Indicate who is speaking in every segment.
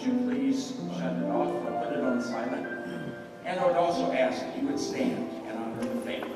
Speaker 1: you please shut it off or put it on silent? And I would also ask that you would stand and honor the family.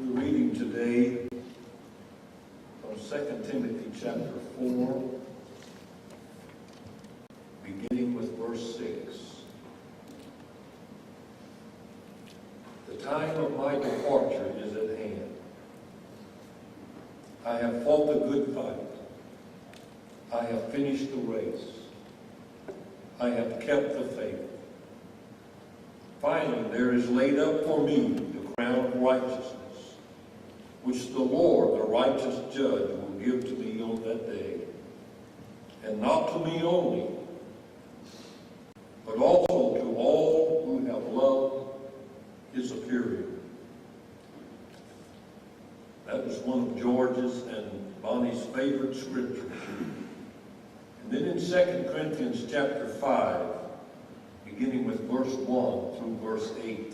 Speaker 2: We're reading today from 2 Timothy chapter 4, beginning with verse 6. The time of my departure is at hand. I have fought the good fight. I have finished the race. I have kept the faith. Finally, there is laid up for me the crown of righteousness, which the Lord, the righteous judge, will give to me on that day. And not to me only, but also to all who have loved his appearing. That was one of George's and Bonnie's favorite scriptures. And then in 2 Corinthians chapter 5, beginning with verse 1 through verse 8,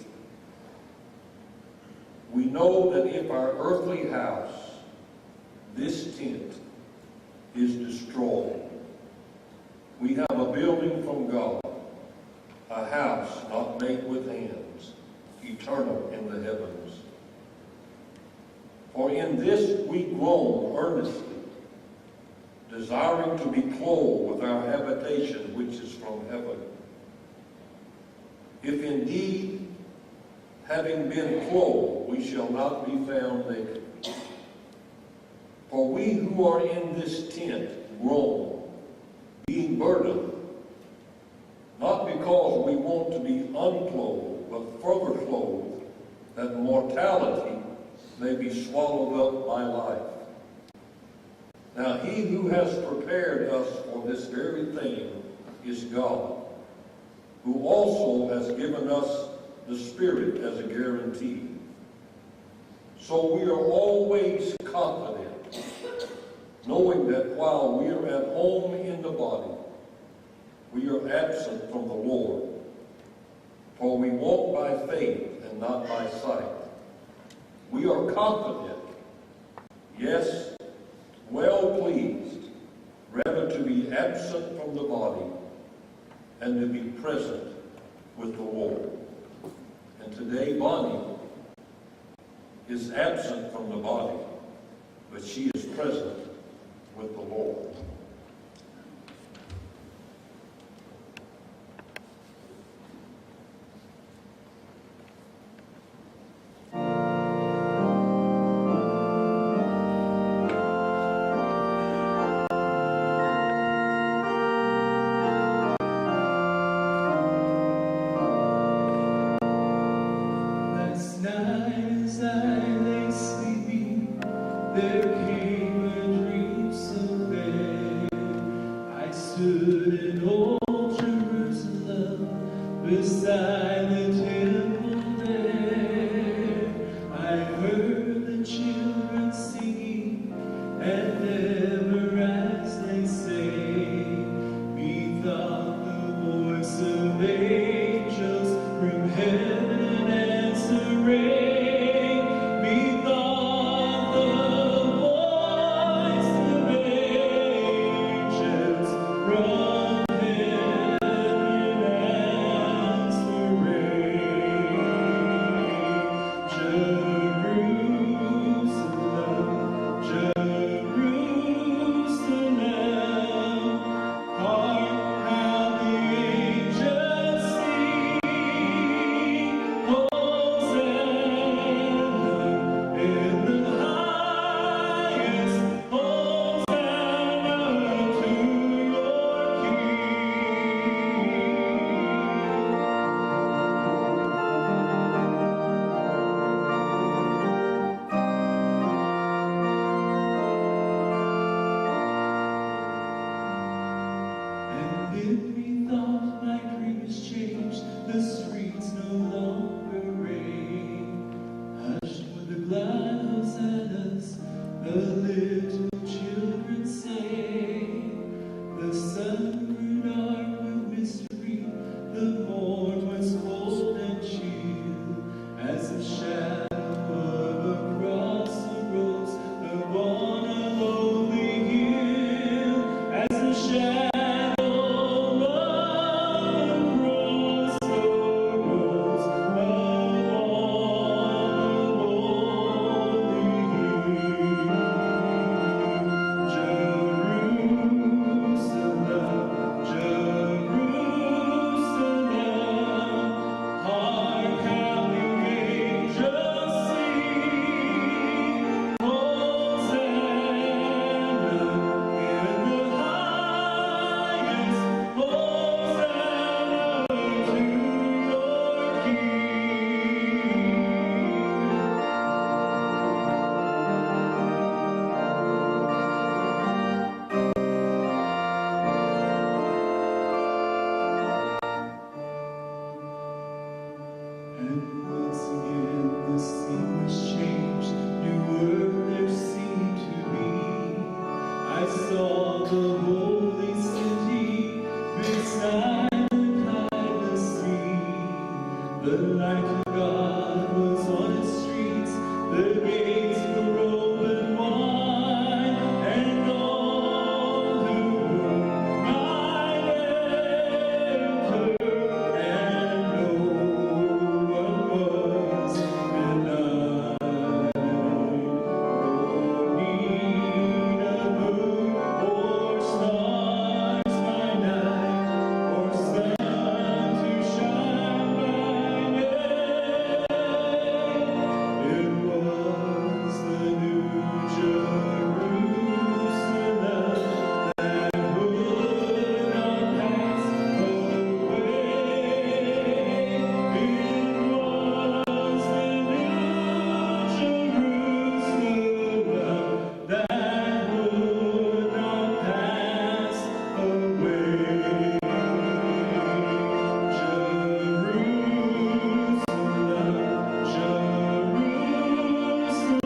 Speaker 2: we know that if our earthly house, this tent, is destroyed, we have a building from God, a house not made with hands, eternal in the heavens. For in this we groan earnestly, desiring to be clothed with our habitation which is from heaven. If indeed, having been clothed, we shall not be found naked. For we who are in this tent groan, being burdened, not because we want to be unclothed, but further clothed, that mortality may be swallowed up by life. Now he who has prepared us for this very thing is God, who also has given us the Spirit as a guarantee. So we are always confident, knowing that while we are at home in the body, we are absent from the Lord. For we walk by faith and not by sight. We are confident, yes, well pleased, rather to be absent from the body and to be present with the Lord. And today Bonnie is absent from the body, but she is present with the Lord.
Speaker 3: Last night as I lay sleeping, there came a dream so vague. And once again the scene was changed. New earth there seemed to be. I saw the holy city beside the tideless sea. The light of God was on its streets. The gates were open wide, and all who might enter, and no one was denied. No need of moon or stars by night, or sun to shine by day. It was the new Jerusalem that would not pass away. It was the new Jerusalem that would not pass away.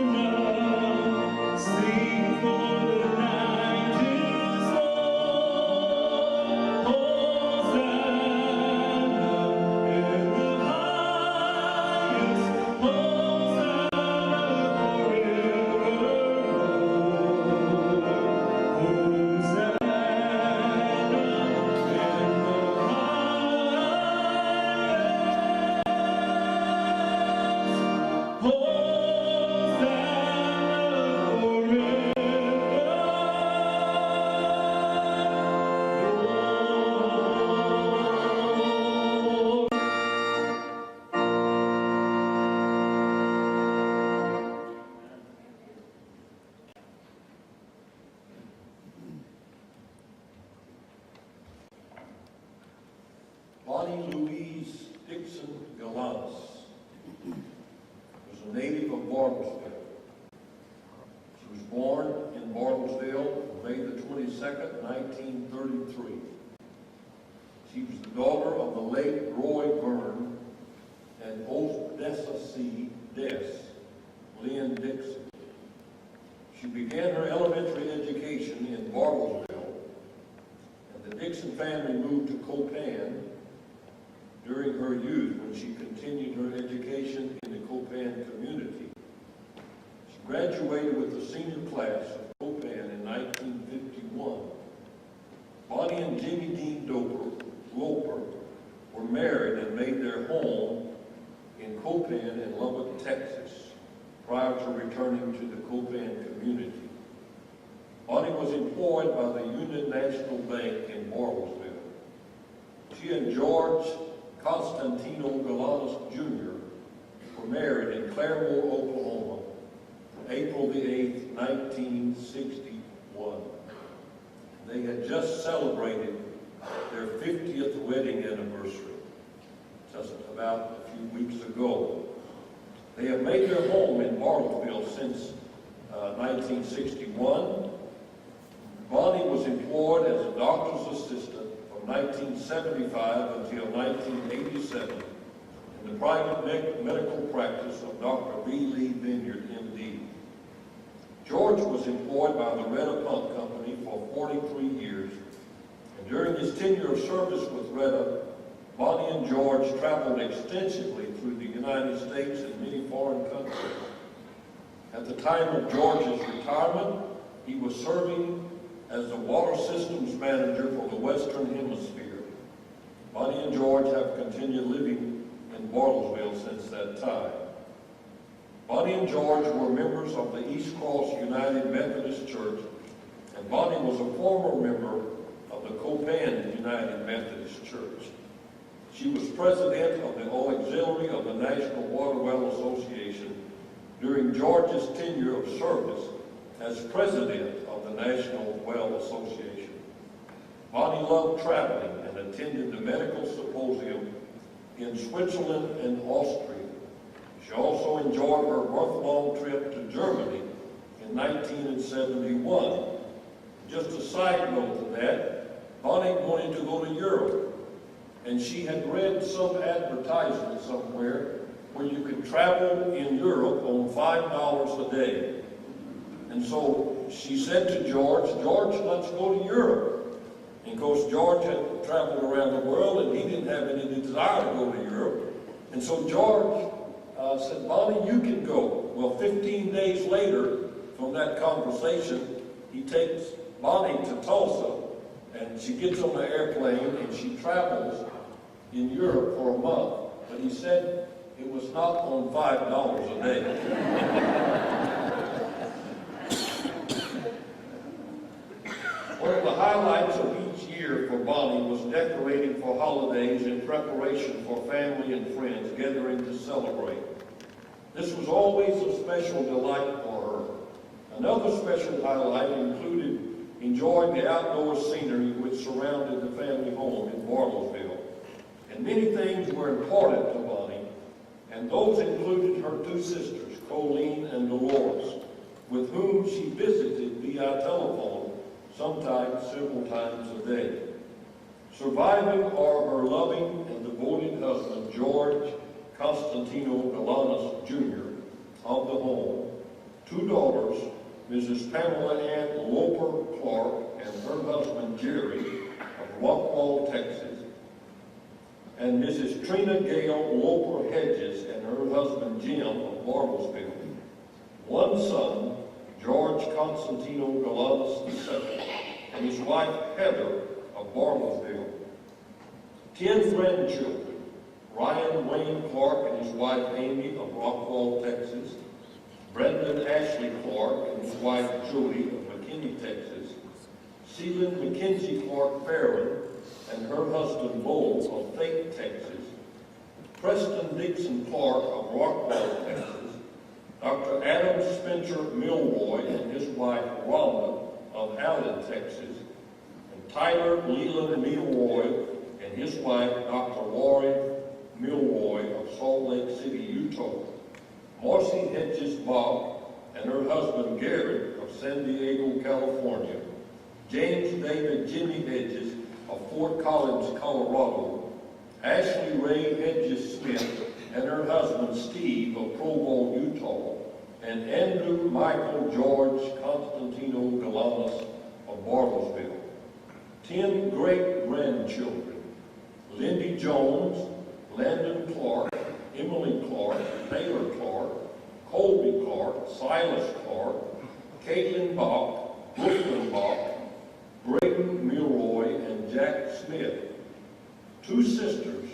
Speaker 3: Jerusalem, sing for the night is long. Hosanna in the highest, Hosanna forevermore. Hosanna in the highest,
Speaker 2: Bonnie Louise Dixon Galanis was a native of Bartlesville. She was born in Bartlesville May the 22nd, 1933. She was the daughter of the late Roy Byrne and Odessa C. Des, Lynn Dixon. She began her elementary education in Bartlesville, and the Dixon family moved to Copan during her youth when she continued her education in the Copan community. She graduated with the senior class of Copan in 1951. Bonnie and Jimmy Dean Roper were married and made their home in Copan in Lubbock, Texas, prior to returning to the Copan community. Bonnie was employed by the Union National Bank in Bartlesville. She and George Constantino Galanis Jr. were married in Claremore, Oklahoma, April the 8th, 1961. They had just celebrated their 50th wedding anniversary, just about a few weeks ago. They have made their home in Bartlesville since 1961. Bonnie was employed as a doctor's assistant from 1975 until 1987 in the private medical practice of Dr. B. Lee Vineyard, M.D. George was employed by the Retta Pump Company for 43 years, and during his tenure of service with Retta, Bonnie and George traveled extensively through the United States and many foreign countries. At the time of George's retirement, he was serving as the water systems manager for the Western Hemisphere. Bonnie and George have continued living in Bartlesville since that time. Bonnie and George were members of the East Cross United Methodist Church, and Bonnie was a former member of the Copan United Methodist Church. She was president of the Auxiliary of the National Water Well Association during George's tenure of service as president of the National Well Association. Bonnie loved traveling and attended the medical symposium in Switzerland and Austria. She also enjoyed her month-long trip to Germany in 1971. Just a side note to that, Bonnie wanted to go to Europe, and she had read some advertisement somewhere could travel in Europe on $5 a day. And so she said to George, George, let's go to Europe. And of course, George had traveled around the world and he didn't have any desire to go to Europe. And so George said, Bonnie, you can go. Well, 15 days later from that conversation, he takes Bonnie to Tulsa, and she gets on the airplane and she travels in Europe for a month. But he said it was not on $5 a day. One of the highlights of each year for Bonnie was decorating for holidays in preparation for family and friends gathering to celebrate. This was always a special delight for her. Another special highlight included enjoying the outdoor scenery which surrounded the family home in Bartlesville. And many things were important to Bonnie, and those included her two sisters, Colleen and Dolores, with whom she visited via telephone, sometimes several times a day. Surviving are her loving and devoted husband, George Constantino Galanis, Jr., of the home, two daughters, Mrs. Pamela Ann Loper Clark and her husband, Jerry, of Rockwall, Texas, and Mrs. Trina Gale Loper Hedges and her husband, Jim, of Bartlesville. One son, George Constantino Galanis II, and his wife, Heather, of Bartlesville. 10 grandchildren, Ryan Wayne Clark and his wife, Amy, of Rockwall, Texas. Brendan Ashley Clark and his wife, Jody, of McKinney, Texas. Celine McKenzie Clark Farron and her husband, Bo, of Fate, Texas. Preston Dixon Clark of Rockwall, Texas. Dr. Adam Spencer Milroy and his wife, Rhonda, of Allen, Texas. And Tyler Leland Milroy and his wife, Dr. Lori Milroy, of Salt Lake City, Utah. Marcy Hedges Bob and her husband, Garrett, of San Diego, California. James David Jimmy Hedges of Fort Collins, Colorado. Ashley Ray Hedges Smith and her husband, Steve, of Provo, Utah. And Andrew Michael George Constantino Galanis of Bartlesville. 10 great-grandchildren, Lindy Jones, Landon Clark, Emily Clark, Taylor Clark, Colby Clark, Silas Clark, Caitlin Bach, Brooklyn Bach, Braden Milroy, and Jack Smith. 2 sisters,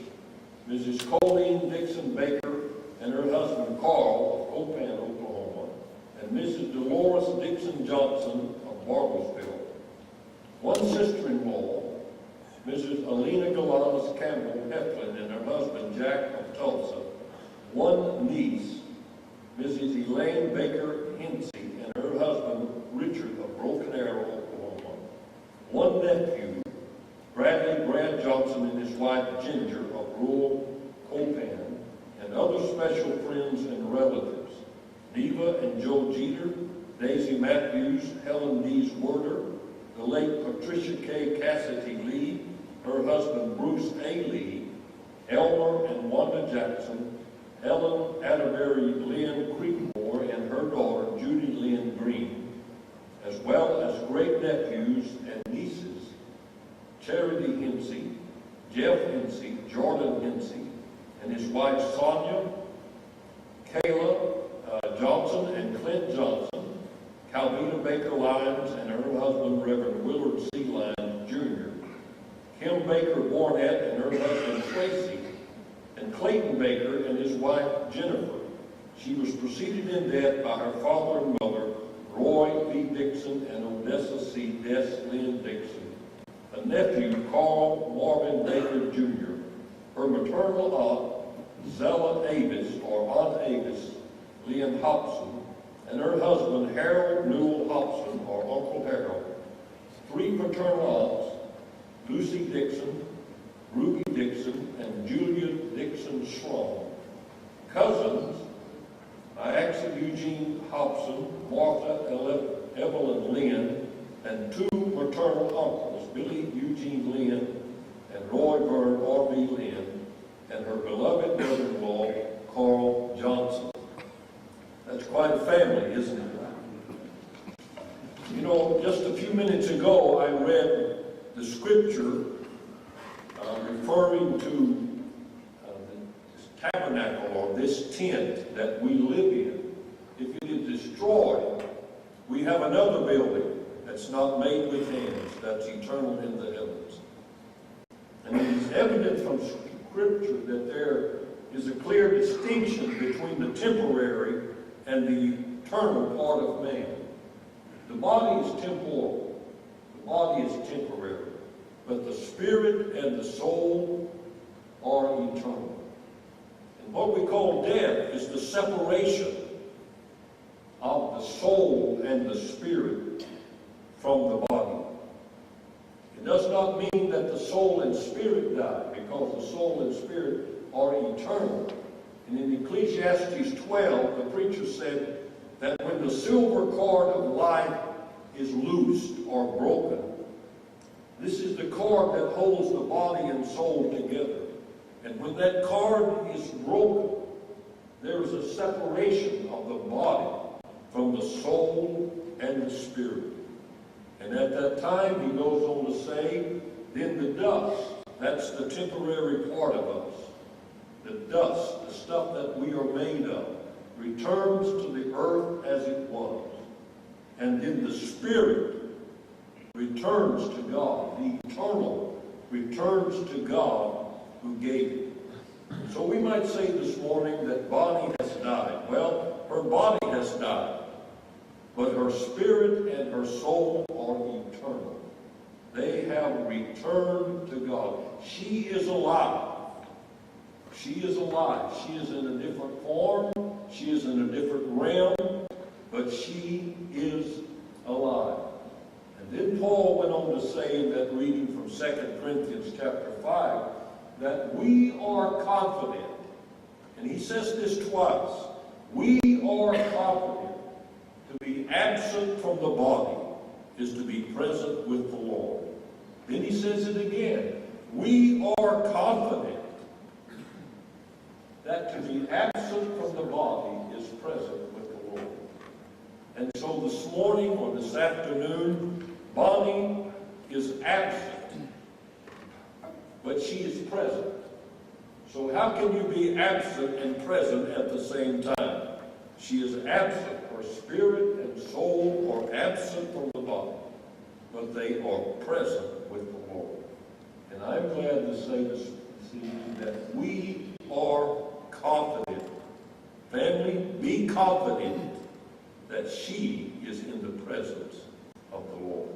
Speaker 2: Mrs. Colleen Dixon Baker and her husband Carl of Copan, Oklahoma, and Mrs. Dolores Dixon Johnson of Bartlesville. 1 sister-in-law, Mrs. Alina Galanis Campbell Heflin and her husband Jack of Tulsa. 1 niece, Mrs. Elaine Baker Hinsey and her husband Richard of Broken Arrow, Oklahoma. 1 nephew, Bradley Brad Johnson and his wife Ginger of rural Copan, and other special friends and relatives, Neva and Joe Jeter, Daisy Matthews, Helen Dees Werder, the late Patricia K. Cassidy Lee, her husband Bruce A. Lee, Elmer and Wanda Jackson, Helen Atterbury Lynn Creekmore and her daughter Judy Lynn Green, as well as great-nephews and nieces, Charity Hinsey, Jeff Hinsey, Jordan Hinsey, and his wife Sonia, Kayla Johnson and Clint Johnson, Calvina Baker Lyons and her husband Reverend Willard C. Lyons Jr., Kim Baker Bornett and her husband Tracy, and Clayton Baker and his wife Jennifer. She was preceded in death by her father and mother, Roy B. Dixon and Odessa C. Des Lynn Dixon, a nephew, Carl Marvin Baker Jr., her maternal aunt, Zella Avis, or Aunt Avis, Leon Hobson, and her husband, Harold Newell Hobson, or Uncle Harold. 3 paternal aunts, Lucy Dixon, Ruby Dixon, and Julia Dixon Strong. Cousins, Iaxa Eugene Hobson, Martha Evelyn Lynn, and 2 maternal uncles, Billy Eugene Lynn and Roy Vern R.B. Lynn, and her beloved brother-in-law, Carl Johnson. family, isn't it? You know, just a few minutes ago, I read the scripture referring to this tabernacle or this tent that we live in. If it is destroyed, we have another building that's not made with hands, that's eternal in the heavens. And it is evident from scripture that there is a clear distinction between the temporary and the eternal part of man. The body is temporal. The body is temporary. But the spirit and the soul are eternal. And what we call death is the separation of the soul and the spirit from the body. It does not mean that the soul and spirit die, because the soul and spirit are eternal. And in Ecclesiastes 12, the preacher said that when the silver cord of life is loosed or broken, this is the cord that holds the body and soul together. And when that cord is broken, there is a separation of the body from the soul and the spirit. And at that time, he goes on to say, then the dust, that's the temporary part of us, the dust, the stuff that we are made of, returns to the earth as it was. And then the spirit returns to God. The eternal returns to God who gave it. So we might say this morning that Bonnie has died. Well, her body has died, but her spirit and her soul are eternal. They have returned to God. She is alive. She is alive. She is in a different form. She is in a different realm, but she is alive. And then Paul went on to say in that reading from 2 Corinthians chapter 5, that we are confident. And he says this twice. We are confident. To be absent from the body is to be present with the Lord. Then he says it again. We are confident that to be absent from the body is present with the Lord. And so this morning or this afternoon, Bonnie is absent, but she is present. So how can you be absent and present at the same time? She is absent. Her spirit and soul are absent from the body, but they are present with the Lord. And I'm glad to say this evening that we are confident. Family, be confident that she is in the presence of the Lord.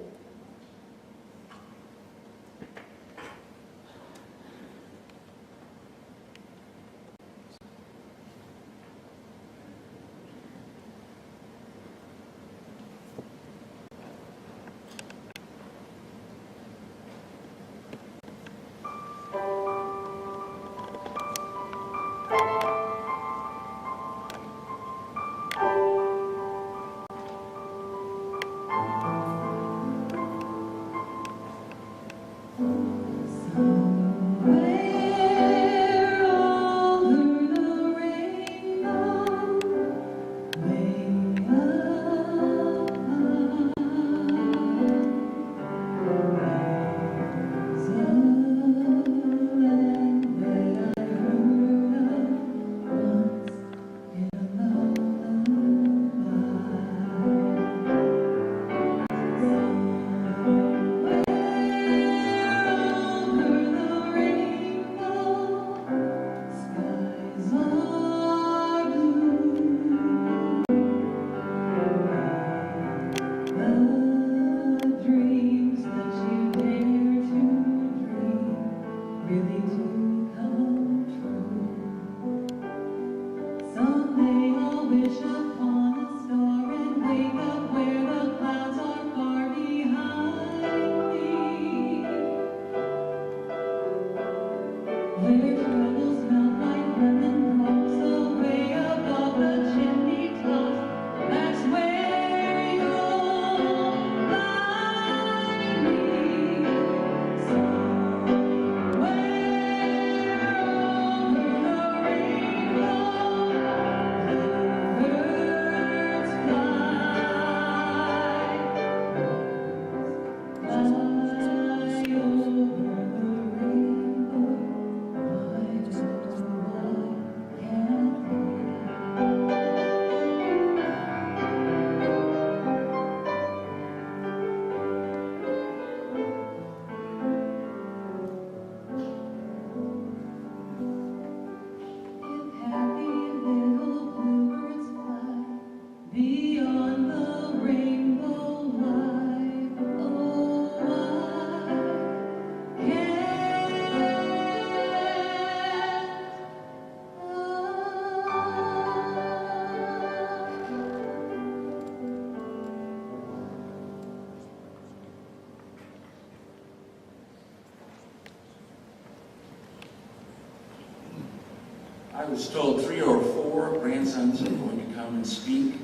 Speaker 1: I was told 3 or 4 grandsons are going to come and speak,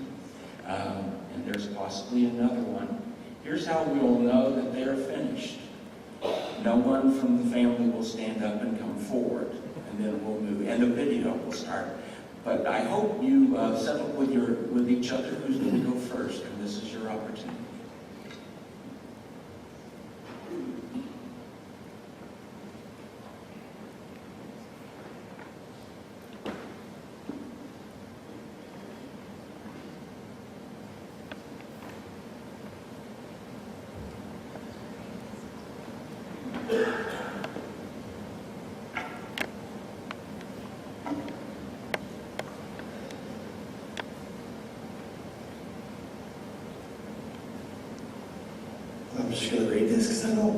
Speaker 1: and there's possibly another one. Here's how we'll know that they're finished. No one from the family will stand up and come forward, and then we'll move, and the video will start. But I hope you settle with each other who's going to go first, and this is your opportunity.
Speaker 4: I'm just going to read this because I know.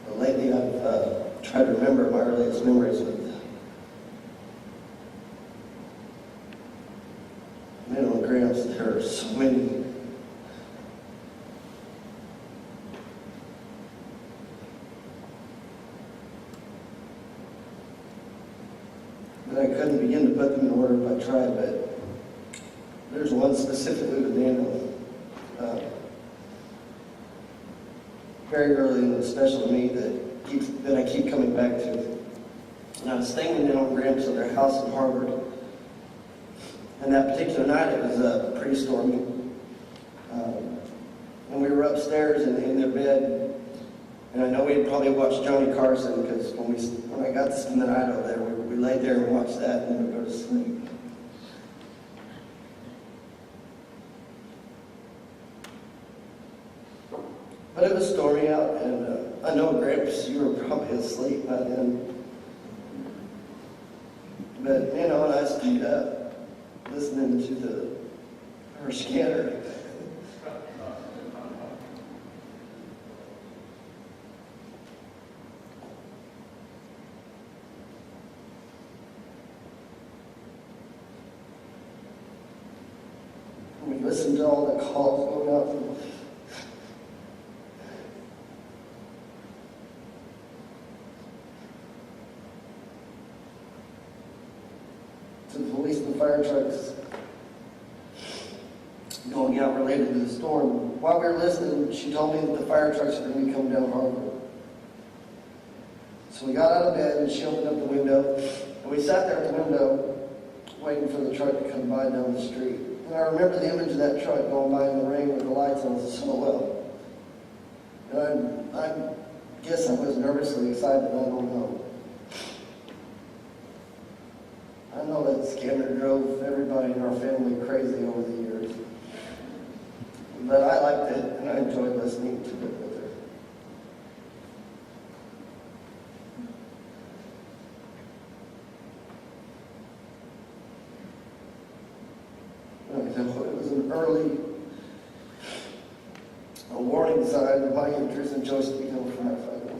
Speaker 4: But lately I've tried to remember my earliest memories with Minnow and Gramps. There are so many. I couldn't begin to put them in order if I tried, but there's one specifically with Daniel. Very early and special to me that I keep coming back to. And I was staying with Daniel and Gramps at their house in Harvard. And that particular night it was pretty stormy. And we were upstairs in their bed. And I know we had probably watched Johnny Carson because when I got to spend the night over there, we laid there and watched that and then we'd go to sleep. But it was stormy out, and I know, Gramps, you were probably asleep by then. But, and I stayed up listening to her scanner. We listened to all the calls going out to the police and fire trucks going out related to the storm. While we were listening, she told me that the fire trucks were going to be coming down Harvard. So we got out of bed and she opened up the window, and we sat there at the window waiting for the truck to come by down the street. And I remember the image of that truck going by in the rain with the lights on so well. And I guess I was nervously excited, I don't know. I know that scammer drove everybody in our family crazy over the years. But I liked it, and I enjoyed listening to it with her. It was an early warning sign of my interest in Joseph Hill firefighting.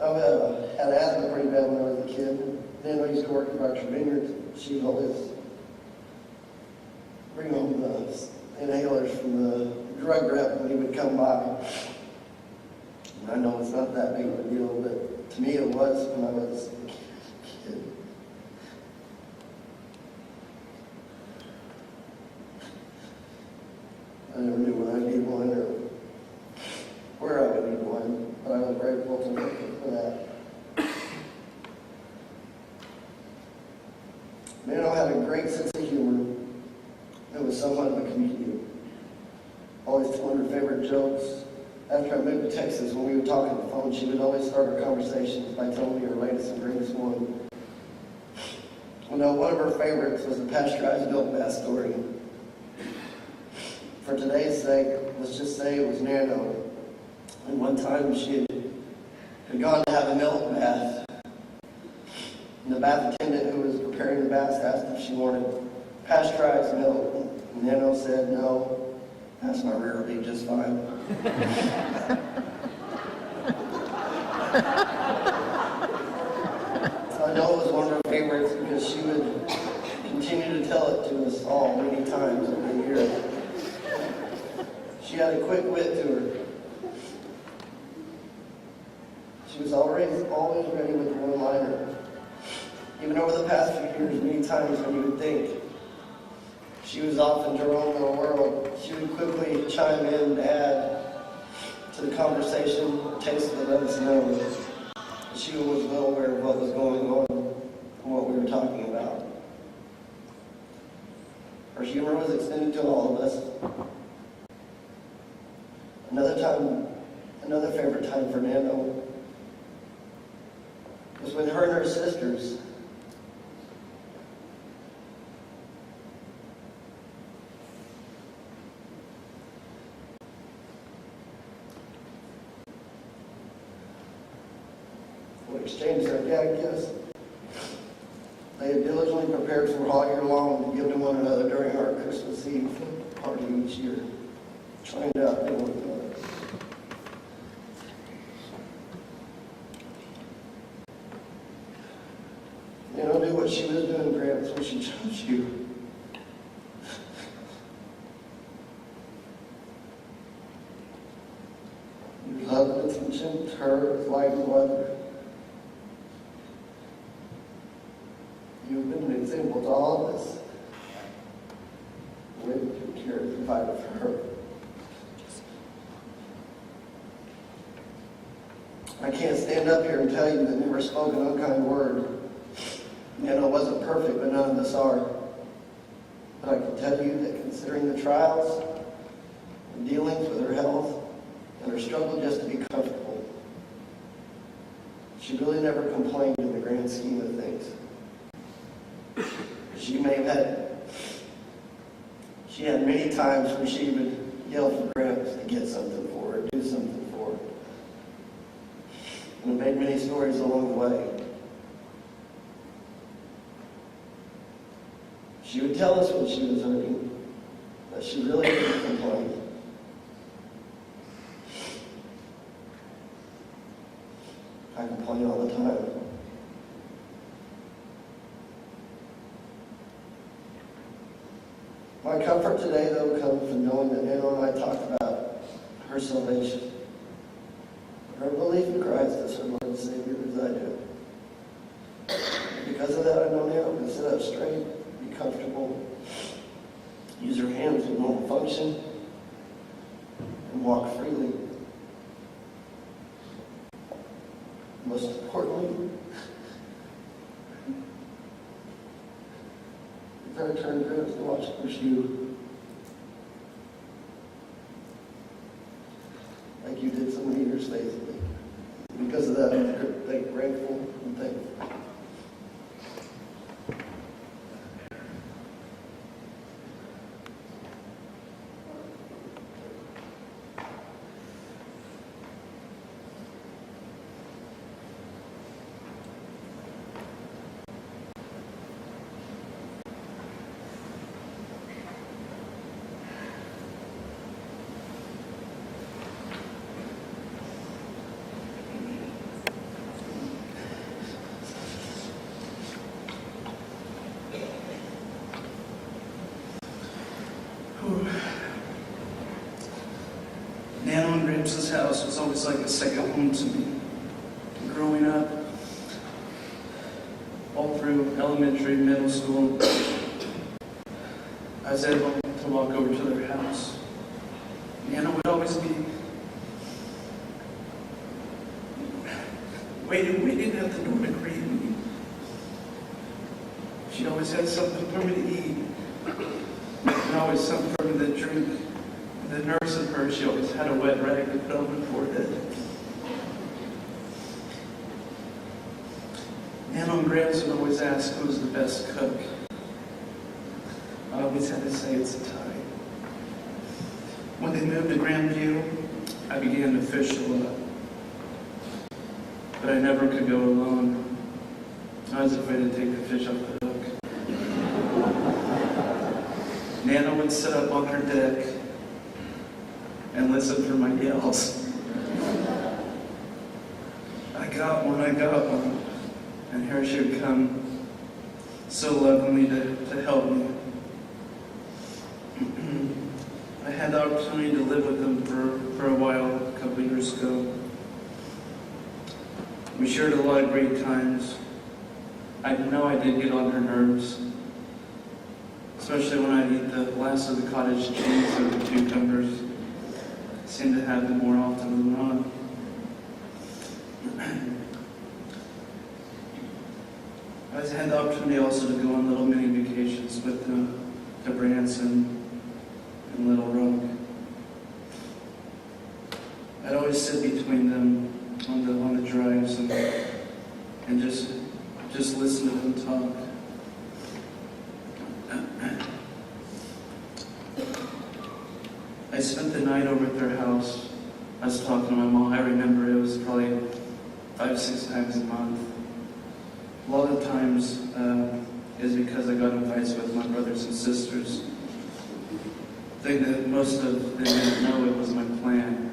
Speaker 4: I had asthma pretty bad when I was a kid. Then I used to work at Berkshire Vineyards. She would always bring home the inhalers from the drug rep when he would come by. And I know it's not that big of a deal, but to me it was when I was a kid. I never knew when I'd need one or where I would need one, but I was grateful to her for that. Minnow had a great sense of humor and was somewhat of a comedian. Always told her favorite jokes. After I moved to Texas, when we would talk on the phone, she would always start her conversations by telling me her latest and greatest one. One of her favorites was the pasteurized milk bath story. For today's sake, let's just say it was Nano. And one time she had gone to have a milk bath. And the bath attendant who was preparing the bath asked if she wanted pasteurized milk. And Nano said, no, that's my rear will be just fine. I know it was one of her favorites because she would continue to tell it to us all. She had a quick wit to her. She was always ready with the one-liner. Even over the past few years, many times when you would think she was off into her own little world, she would quickly chime in and add to the conversation, or taste of it, let us know that she was well aware of what was going on and what we were talking about. Her humor was extended to all of us. Another favorite time for Nano was when her and her sisters would exchange their gag gifts. They had diligently prepared for all year long to give to one another during our Christmas Eve party each year, trying to outdo one another. Nano knew what she was doing, Gramps, when she chose you. Your love and attention to her is like no other. You've been an example to all of us. With your care provided for her. I can't stand up here and tell you that never spoke an unkind word. Nano wasn't perfect, but none of us are. But I can tell you that considering the trials and dealings with her health and her struggle just to be comfortable, she really never complained in the grand scheme of things. She had many times when she would yell for Gramps to get something for her, do something for her. And made many stories along the way. She would tell us when she was hurting, that she really didn't complain. I complain all the time. My comfort today, though, comes from knowing that Nano and I talked about her salvation, her belief in Christ as her Lord and Savior, as I do. Because of that, I know Nano can sit up straight, be comfortable, use her hands with normal function, and walk freely. Most importantly, it's our turn, Gramps, to watch push you like you did so many years faithfully. Because of that, I'm grateful and thankful.
Speaker 5: Nano and Gramps' house was always like a second home to me. Growing up, all through elementary, middle school, I was able to walk over to their house. Nano would always be waiting at the door to greet me. She always had something for me to eat, and always something for me to drink. The nurse of her, she always had a wet rag to put on her forehead. Nano and Gramps would always ask who was the best cook. I always had to say it's a tie. When they moved to Grandview, I began to fish a lot. But I never could go alone. I was afraid to take the fish off the hook. Nano would sit up on her deck and listen for my yells. I got one. And here she would come so lovingly to help me. I had the opportunity to live with them for a while, a couple of years ago. We shared a lot of great times. I know I did get on her nerves, especially when I'd eat the last of the cottage cheese or the cucumbers. I seemed to have them more often than not. I had the opportunity also to go on little mini vacations with them to Branson and Little Rock. I'd always sit between them on the drives and just listen to them talk. I spent the night over at their house. I was talking to my mom. I remember it was probably 5-6 times a month. A lot of times is because I got in fights with my brothers and sisters. I think that most of them didn't know it was my plan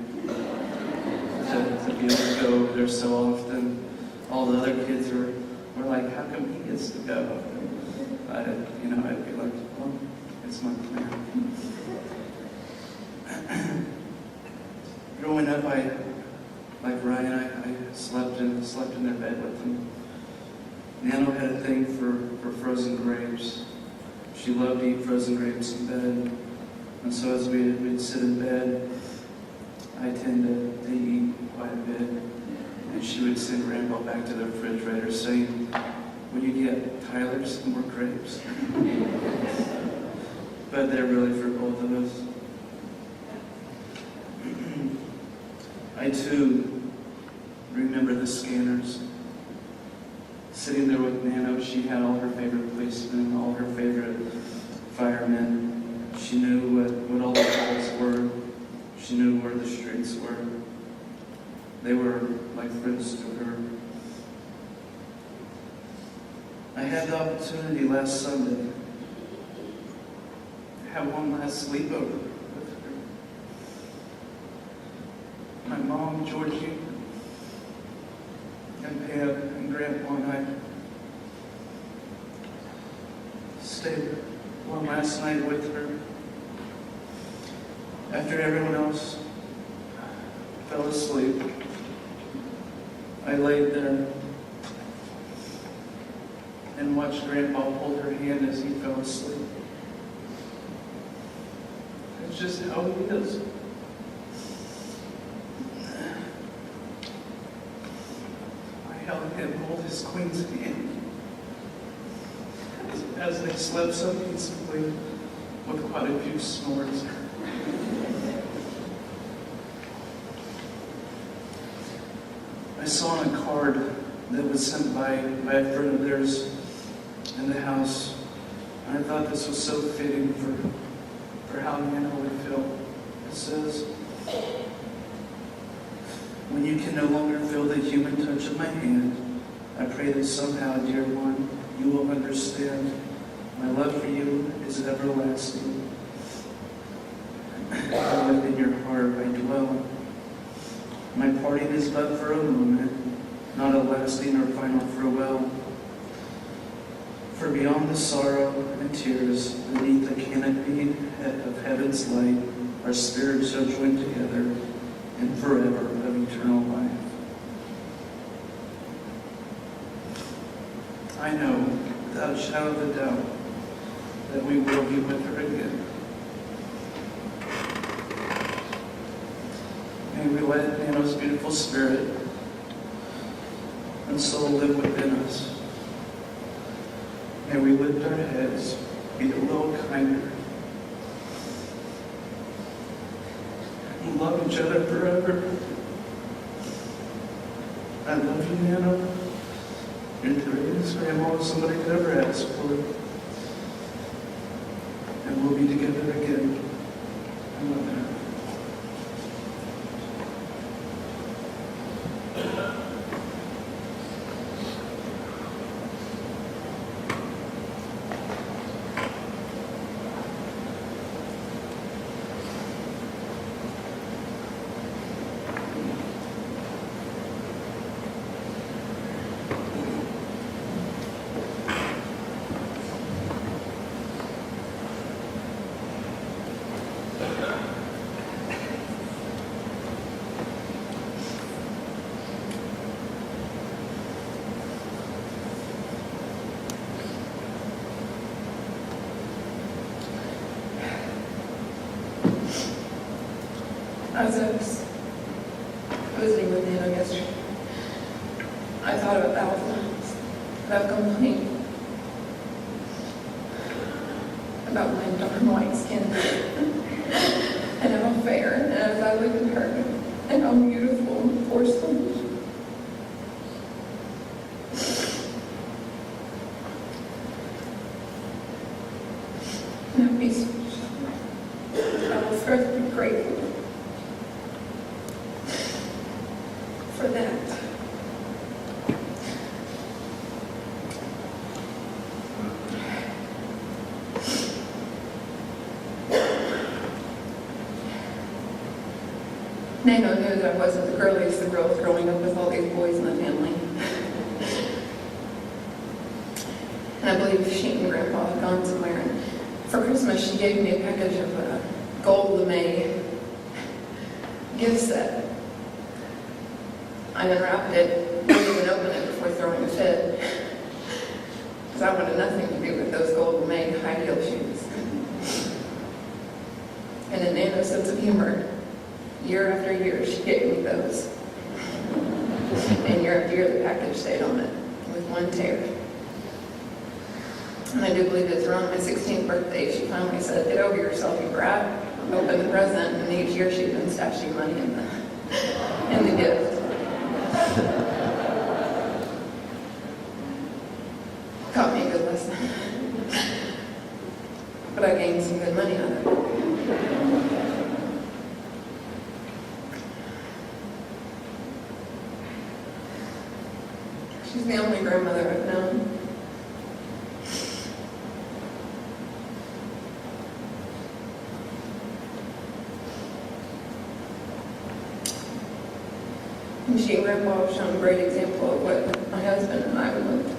Speaker 5: to be able to go over there so often. All the other kids were like, how come he gets to go? I'd be like, well, it's my plan. Growing up, like Ryan, I slept in their bed with them. Nano had a thing for frozen grapes. She loved to eat frozen grapes in bed. And so as we'd sit in bed, I tend to eat quite a bit. And she would send Grandpa back to the refrigerator saying, "Will you get Tyler some more grapes?" But they're really for both of us. I too remember the Scanners. Sitting there with Nano, she had all her favorite policemen, all her favorite firemen. She knew what all the calls were. She knew where the streets were. They were like friends to her. I had the opportunity last Sunday to have one last sleepover with her. My mom, Georgie, and Pam and Grandpa and I stayed one last night with her. After everyone else fell asleep, I laid there and watched Grandpa hold her hand as he fell asleep. It's just how he is. I held him hold his queen's hand as they slept so peacefully with quite a few snores. I saw on a card that was sent by a friend of theirs in the house, and I thought this was so fitting for how Nana would feel. It says, "When you can no longer feel the human touch of my hand, I pray that somehow, dear one, you will understand my love for you is everlasting. Within your heart I dwell. My parting is but for a moment, not a lasting or final farewell. For beyond the sorrow and tears, beneath the canopy of heaven's light, our spirits shall join together in forever of eternal life." I know, without a shadow of a doubt, that we will be with her again. May we let Nano's beautiful spirit and soul live within us. May we lift our heads, be a little kinder, and love each other forever. I love you, Nano. You're the greatest grandma somebody could ever ask for. And we'll be together again. I love you.
Speaker 6: As I was visiting with Nana yesterday, I thought about times that I've complained about my dark white skin and how fair, and as I look at her and how beautiful and porcelain. And how peaceful. I will forever be grateful for that. Nano knew that I wasn't the girliest of girls growing up with all these boys in the family. And I believe she and Grandpa had gone somewhere. And for Christmas, she gave me a package of gold lame gift set. I unwrapped it, didn't even open it before throwing a fit, because I wanted nothing to do with those gold lame high heel shoes. And in Nano's sense of humor, year after year, she gave me those. And year after year, the package stayed on it with one tear. And I do believe it was around my 16th birthday, she finally said, "Get over yourself, you brat." Opened the present, and each year she'd been stashing money in the gift. Taught me a good lesson. But I gained some good money out of it. She's the only grandmother I've known. And she and Grandpa have shown a great example of what my husband and I would look like.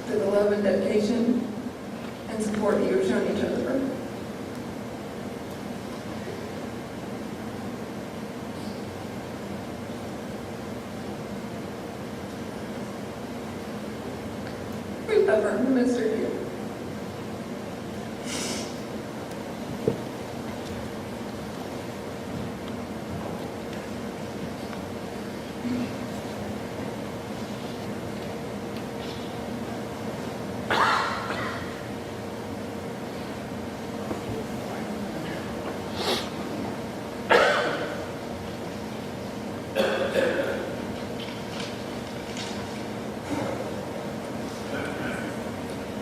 Speaker 6: Through the love and dedication and support that you have shown each other. We love her and miss her here.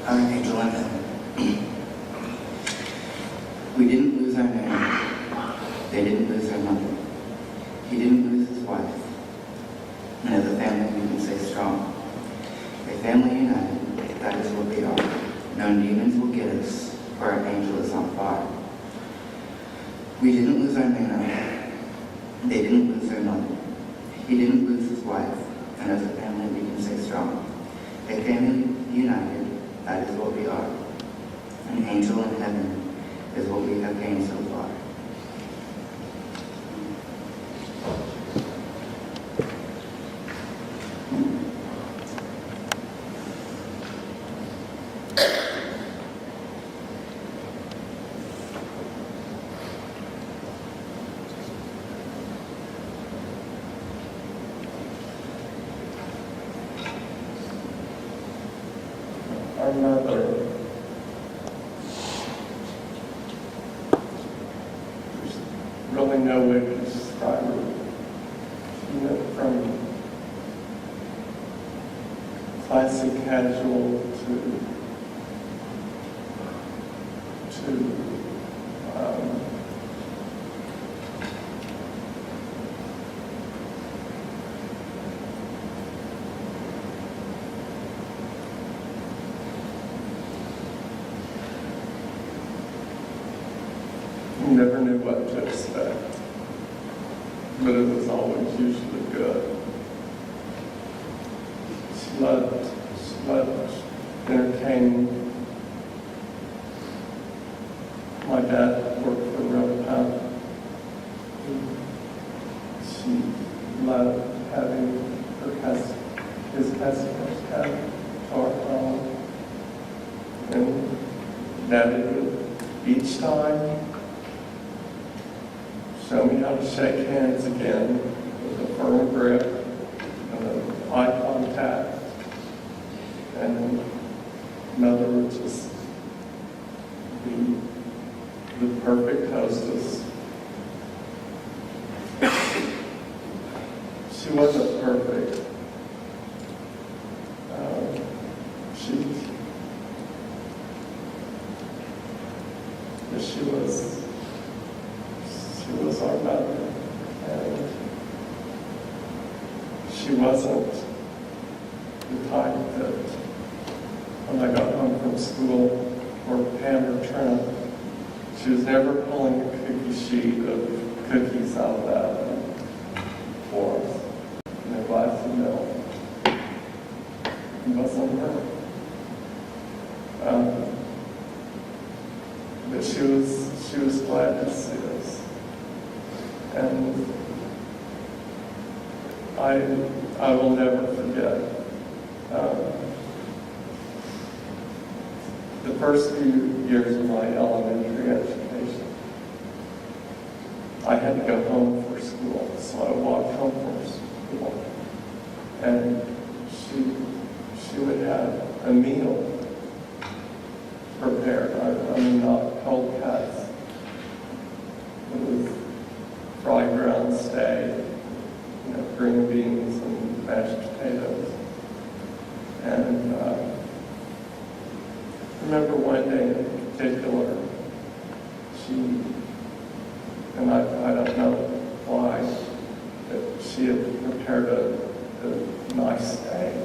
Speaker 7: Angel in heaven. We didn't lose our name. They didn't lose their mother. He didn't lose his wife. And as a family, we can stay strong. A family united, that is what we are. No demons will get us, for our angel is on fire. We didn't lose our nana. They didn't lose their mother. He didn't lose his wife. And as a family, we can stay strong. A family united, that is what we are. An angel in heaven is what we have gained so far.
Speaker 8: Our mother. There's really no way to describe her. You know, from classic casual to never knew what to expect, but it was always usually good. She loved entertaining. my dad worked for Rail Pump. She loved having his customers come to our home. And Daddy would each time show me how to shake hands again with a firm grip and eye contact. And Mother would just be the perfect hostess. She wasn't perfect. She was our mother, and she wasn't the type that when I got home from school, or Pam or Trent, she was never pulling a cookie sheet of cookies out of that for us in a glass of milk. It wasn't her. But she was glad to see us. And I will never forget the first few years of my elementary education. I had to go home for school, so I walked home from school. And she would have a meal prepared. I mean, not cold cuts. It was fried ground steak, green beans and mashed potatoes. And I remember one day in particular, and I don't know why, but she had prepared a nice steak.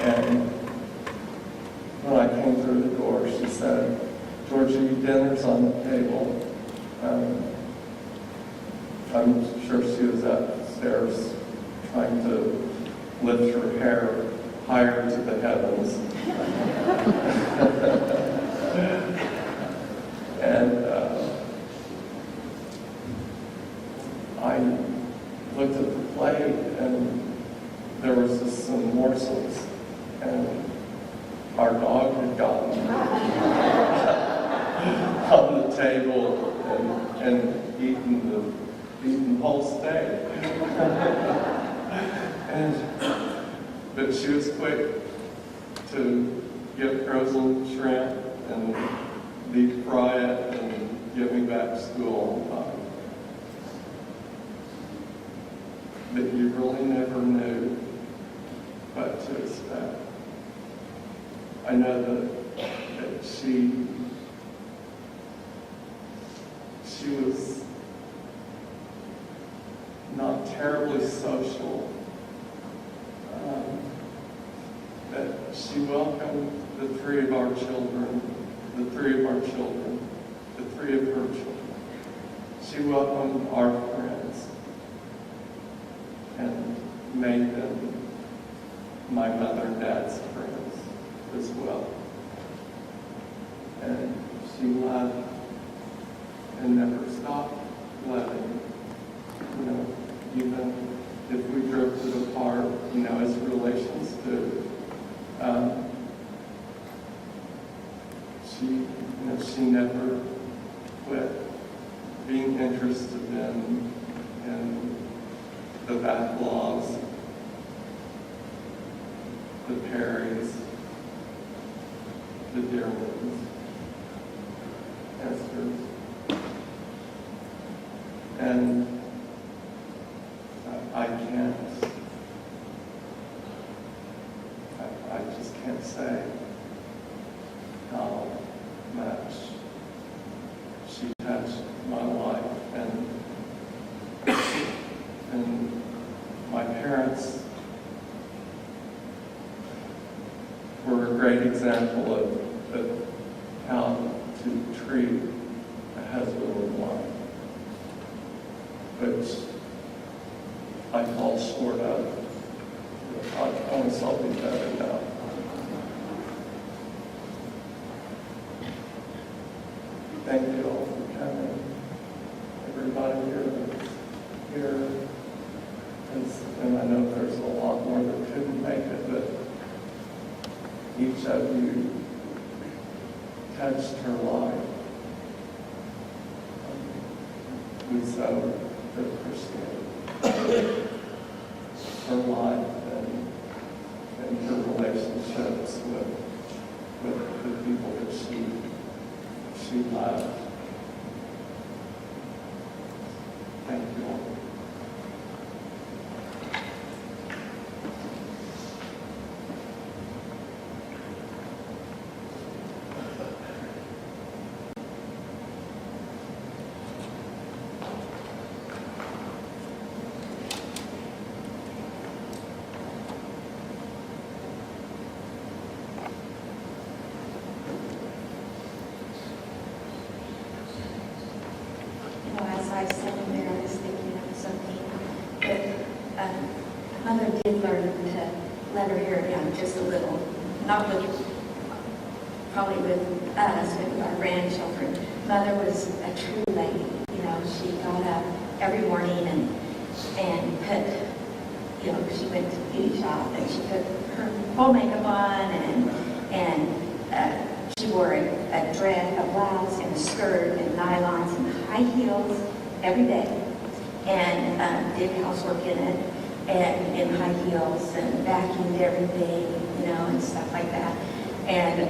Speaker 8: And when I came through the door, she said, "Georgie, dinner's on the table." I'm sure she was upstairs trying to lift her hair higher to the heavens. And I looked at the plate, and there was just some morsels, and our dog had gotten on the table and eaten the whole steak. But she was quick to get frozen shrimp and deep fry it and get me back to school on time. But you really never knew what to expect. I know that she was not terribly social, but she welcomed the three of her children. She welcomed our friends and made them my mother and dad's friends as well. And she loved and never stopped loving. Even if we drifted apart, as relations do. She never quit being interested in the Backlogs, the Perrys, the Dearmans, Esther's. And I just can't say how much she touched my life. And my parents were a great example of how to treat a husband and wife, which I fall short of. I promise I'll be better now. thank you all for coming. Everybody here. And I know there's a lot more that couldn't make it, but each of you touched her life. We so appreciate her life and her relationships with the people that she loved. Thank you all.
Speaker 9: As I was sitting there, I was thinking of something that Mother did learn to let her hair down just a little, not with, probably with us, but with our grandchildren. Mother was a true lady. You know, she got up every morning and put, you know, she went to the beauty shop and she put her full makeup on and she wore a dress, a blouse, and a skirt, and nylons, and high heels every day, and did housework in it, and in high heels, and vacuumed everything, you know, and stuff like that. And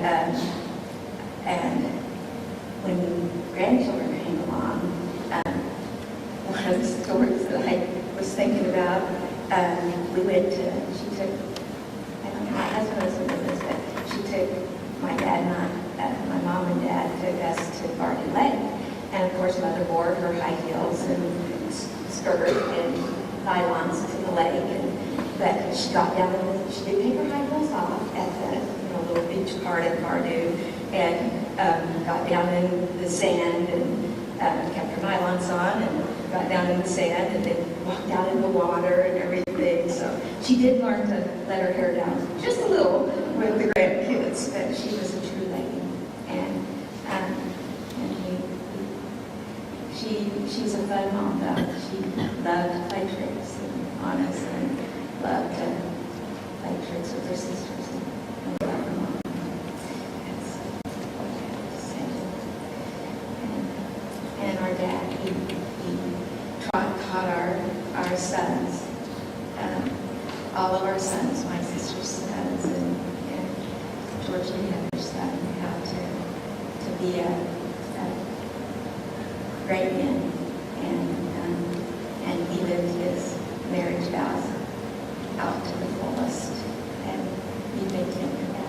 Speaker 9: when grandchildren came along, one of the stories that I was thinking about, we went to, she took, I don't know, my husband was with us, but she took my dad and my mom and dad took us to Barney Lake. And of course, Mother wore her high heels and skirt and nylons to the lake. But she got down and she did take her high heels off at the little beach part at Bardu, and got down in the sand and kept her nylons on and got down in the sand and then walked out in the water and everything. So she did learn to let her hair down just a little with the grandkids, but she was a true lady. And she's a fun mom though. She loved to play tricks on us and loved to play tricks with her sisters. And love her mom. That's what I have to say. And our dad, he taught our sons, all of our sons, my sister's sons and George and Heather's son, how to be a great man, and he lived his marriage vows out to the fullest, and we thank him for that.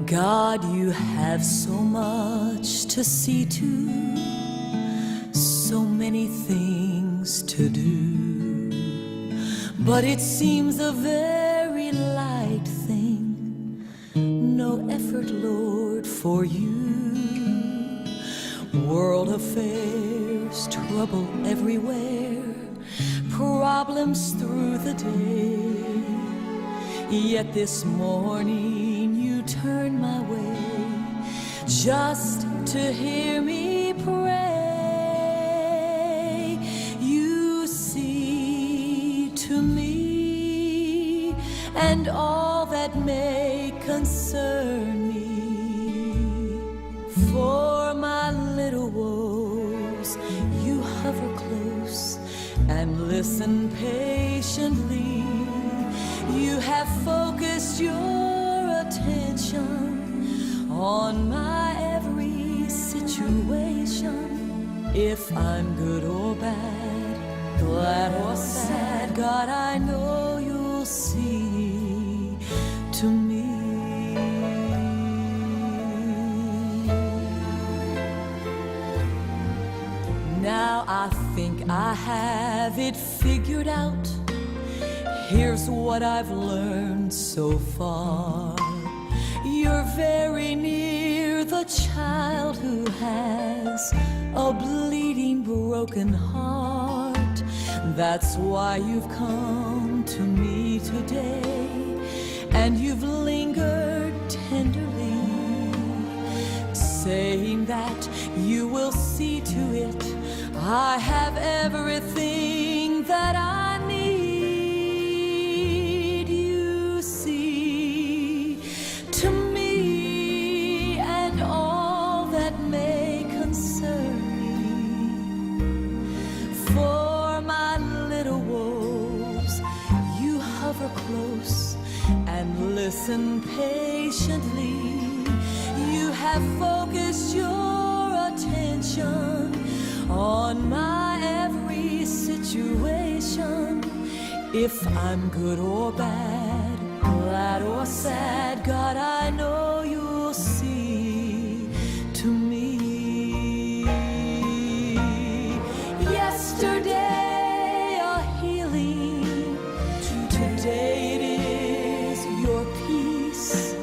Speaker 3: God, you have so much to see to, so many things to do, but it seems a very light thing, no effort, Lord, for you. World affairs, trouble everywhere, problems through the day, yet this morning you turn my way just to hear me pray. You see to me and all that may concern me. For my little woes you hover close and listen patiently. You have focused your attention on my every situation. If I'm good or bad, glad or sad, God, I know you'll see to me. Now I think I have it figured out. Here's what I've learned so far. You're very near the child who has a bleeding, broken heart. That's why you've come to me today, and you've lingered tenderly, saying that you will see to it I have everything that I need. You see to me and all that may concern me. For my little woes, you hover close and listen patiently. You have focused your attention on my every situation. If I'm good or bad, glad or sad, God, I know you'll see to me. Yesterday a healing, today it is your peace.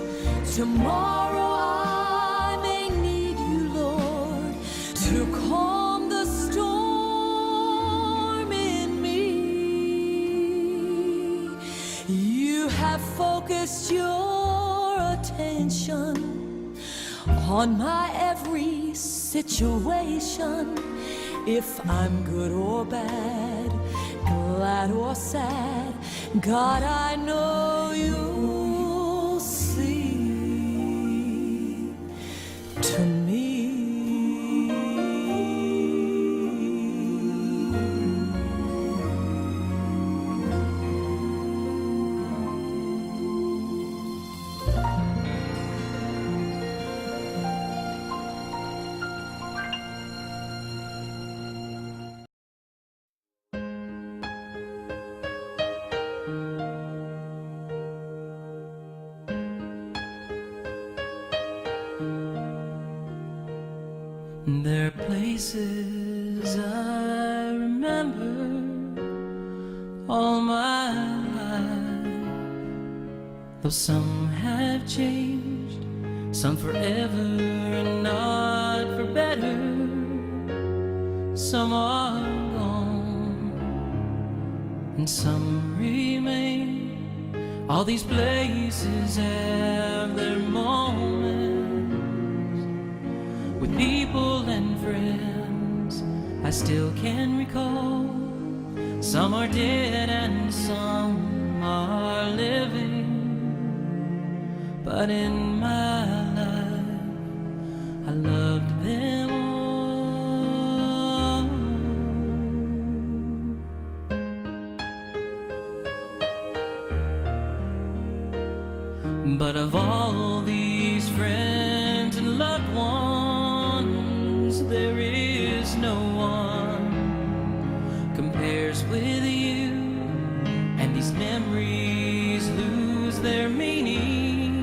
Speaker 3: Tomorrow I may need you, Lord, to calm the storm in me. You have focused your attention on my every situation. If I'm good or bad, glad or sad, God, I know you'll see to me.
Speaker 10: There are places I remember all my life, though some have changed, some forever and not for better. Some are gone and some remain. All these places have their moments with people and friends I still can recall. Some are dead and some are living, but in my life I loved them all. But of all these friends and loved ones, there is no one compares with you, and these memories lose their meaning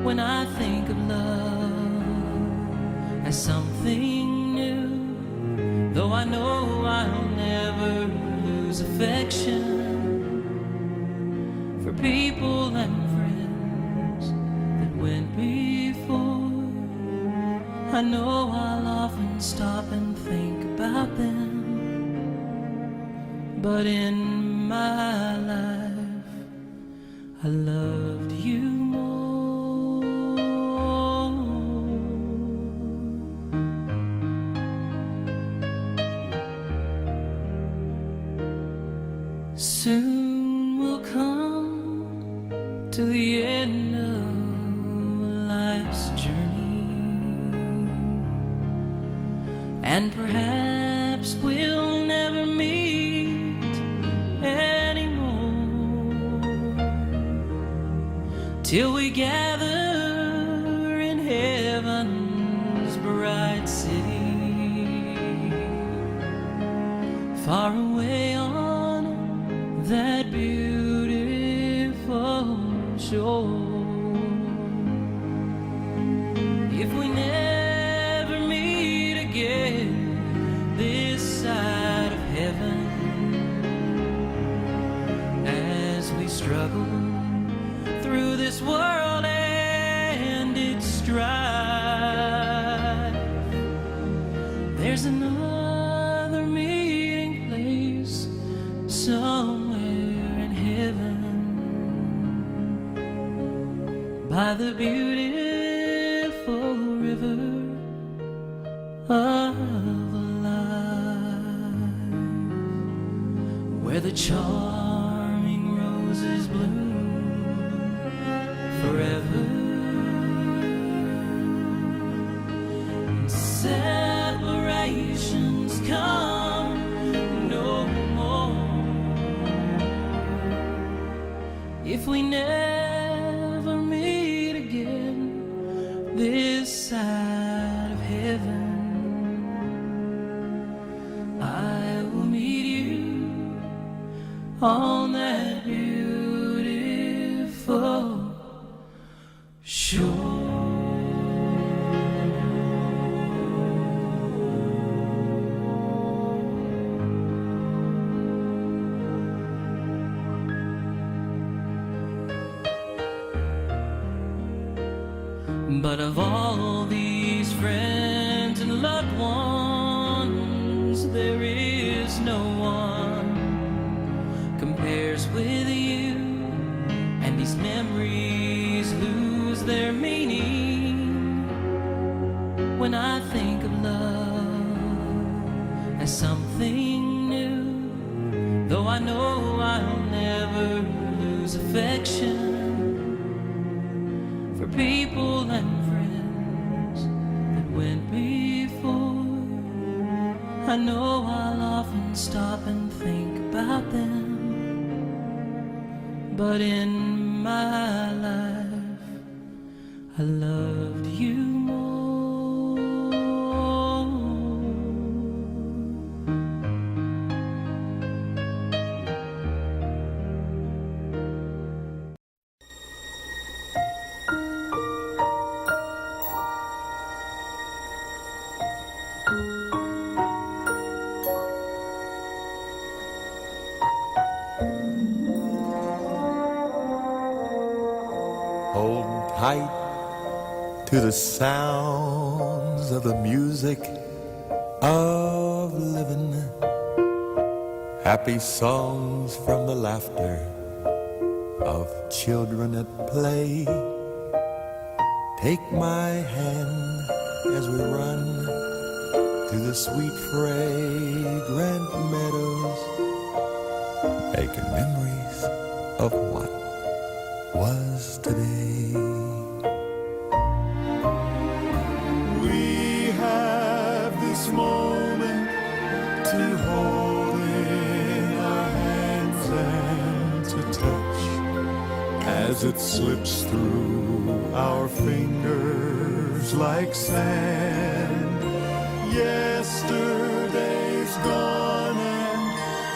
Speaker 10: when I think of love as something new. Though I know I'll never lose affection for people and friends that went before, I know I'll often stop and think about them. But in my life, I loved you more. Soon we'll come to the end of life's journey, and perhaps we'll never meet anymore till we gather heaven's bright city, far away on that beautiful shore. If we never meet again this side of heaven, as we struggle through this world and its strife, there's another meeting place somewhere in heaven, by the beautiful river of life, where the charming roses bloom forever, and separations come no more. If we never meet again this side of heaven, I will meet you on that beautiful shore. But of all these friends and loved ones, there is no one compares with you, and these memories lose their meaning when I think of love as something new. Though I know I'll never lose affection for people and friends that went before, I know I'll often stop and think about them, but in my life I loved you more.
Speaker 11: Hold tight to the sounds of the music of living, happy songs from the laughter of children at play. Take my hand as we run through the sweet fragrant meadows, making memories of what was today. We have this moment to hold in our hands and to touch as it slips through our fingers like sand. Yesterday's gone and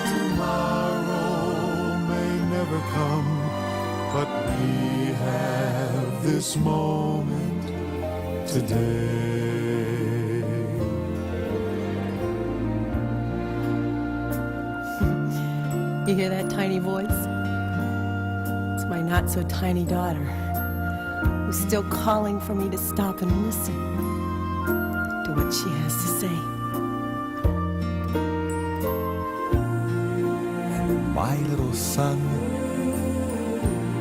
Speaker 11: tomorrow may never come, but we have this moment today.
Speaker 12: You hear that tiny voice? It's my not-so-tiny daughter, who's still calling for me to stop and listen to what she has to say.
Speaker 11: My little son,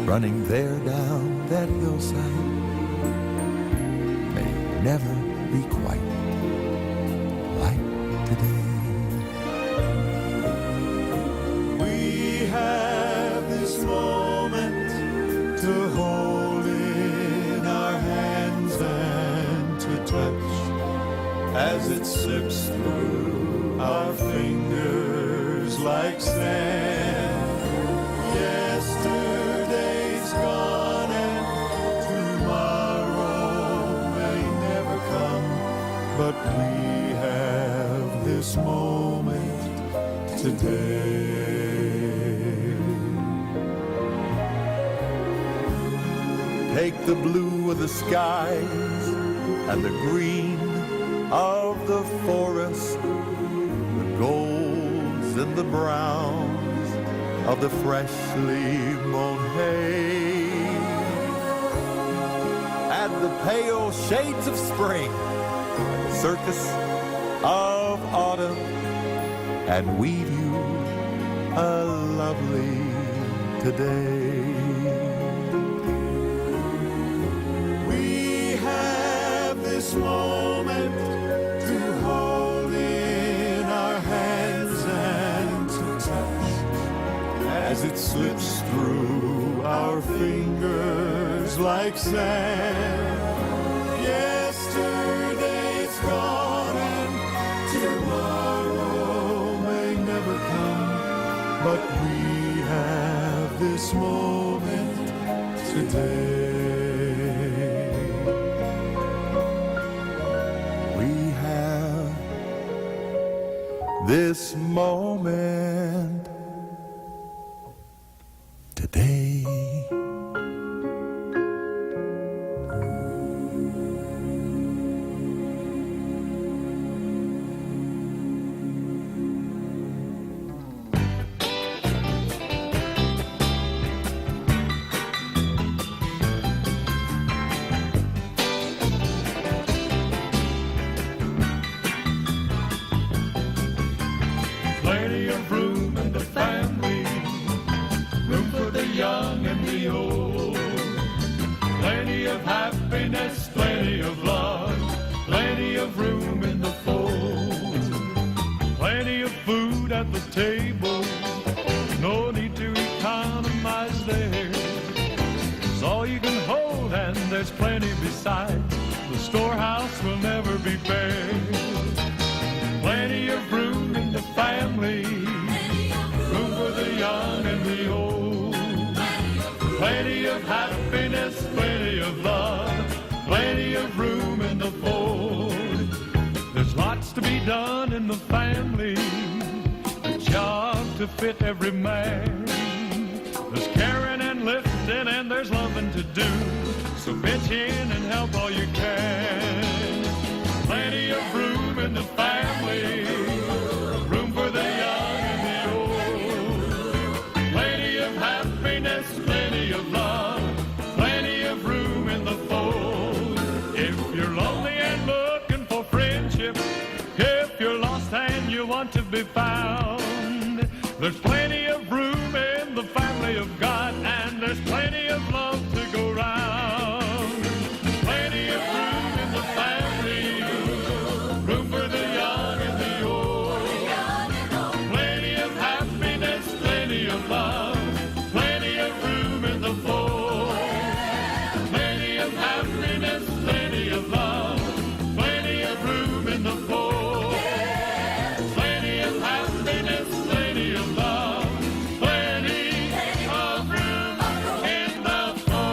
Speaker 11: running there down that hillside, may never be quite like today. We have this moment to hold in our hands and to touch as it slips through our fingers like sand. Yesterday's gone and tomorrow but we have this moment today. Take the blue of the skies and the green of the forest, the golds and the browns of the freshly mown hay, and the pale shades of spring, circus of autumn, and weave you a lovely today. We have this moment to hold in our hands and to touch as it slips through our fingers like sand. Yesterday's gone and tomorrow may never come, but we have this moment today. We have this moment today.
Speaker 2: Plenty of room in the family, room for the young and the old. Plenty of happiness, plenty of love, plenty of room in the fold. Plenty of food at the table, no need to economize there. It's all you can hold and there's plenty besides. The storehouse will never be bare. Plenty of room in the family, room for the young and the old. Plenty of happiness, plenty of love, plenty of room in the fold. There's lots to be done in the family, a job to fit every man. There's caring and lifting and there's loving to do, so pitch in and help all you can. Plenty of room in the family, room for the young and the old. Plenty of happiness, plenty of love, plenty of room in the fold. If you're lonely and looking for friendship, if you're lost and you want to be found, there's plenty of room in the family of God, and there's plenty of love to go round. Plenty of room in the family, room for the young and the old. Plenty of happiness, plenty of love, plenty of room in the fold. Plenty of happiness, plenty of love, plenty of room in the fold. Plenty of happiness, plenty of love, plenty of room in the fold.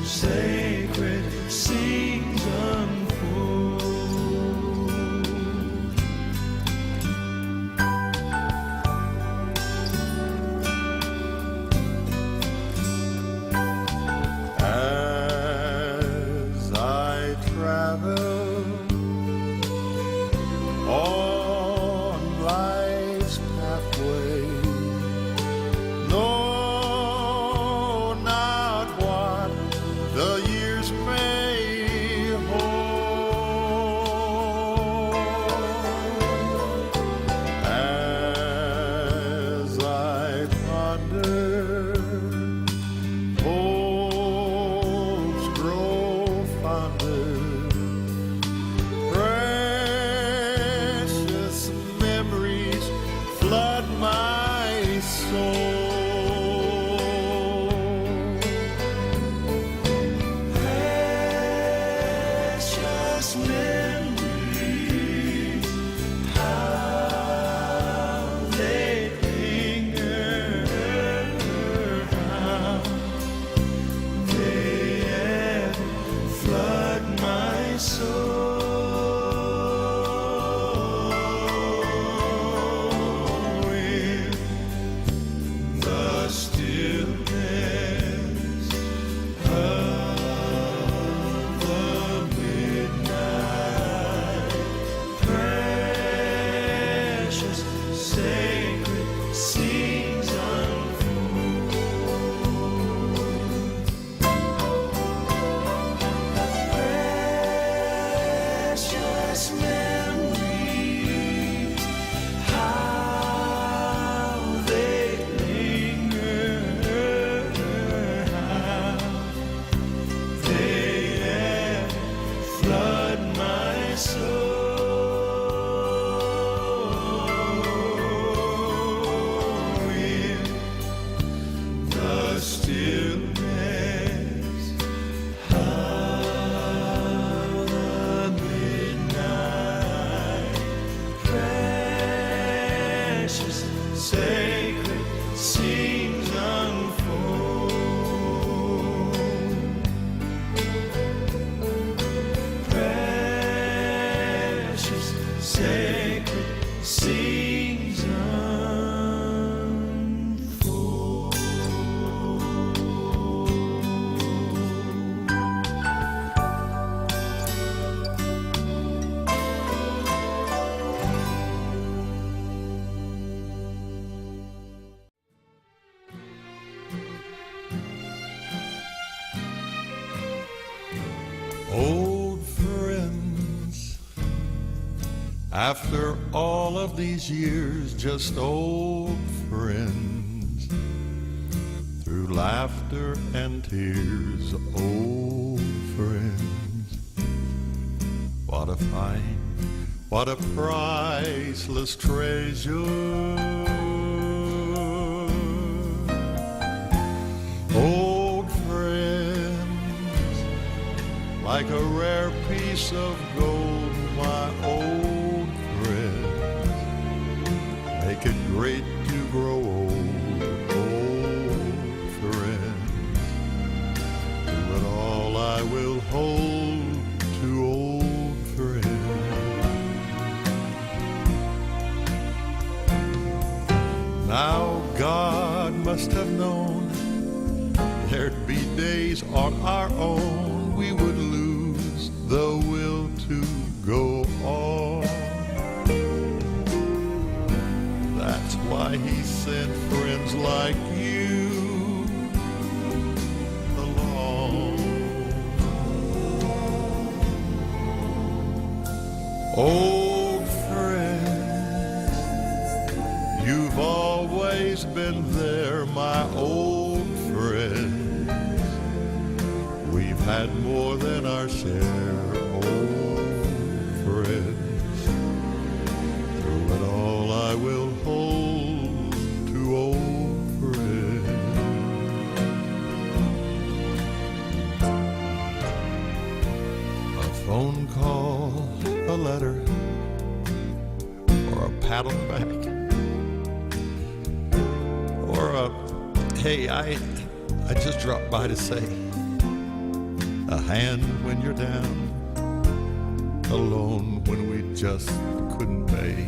Speaker 11: sacred scenes unfold. As I travel on life's pathway, know not what the years may hold. As I ponder, hopes grow fonder, precious memories flood my soul. Precious memories, how they linger, how they flood my soul with the stillness of the midnight. Precious, sacred scenes unfold. Precious memories, how they linger, how they flood my soul with the stillness of the midnight. Precious, sacred scenes unfold. Precious, sacred scenes unfold. Old friends, after all of these years, just old friends, through laughter and tears, old friends. What a find, what a priceless treasure. Old friends, like a rare piece of gold, my old friends, make it great to grow old, old friends. Through it all I will hold to old friends. Now God must have known there'd be days on our own we would lose the will to go on. That's why he sent friends like you along. Old friends, you've always been there, my old friends. We've had more than our share, old friends. Through it all I will hold to old friends. A phone call, a letter, or a pat on the back, or a, hey, I just dropped by to say, a hand when you're down, alone when we just couldn't make.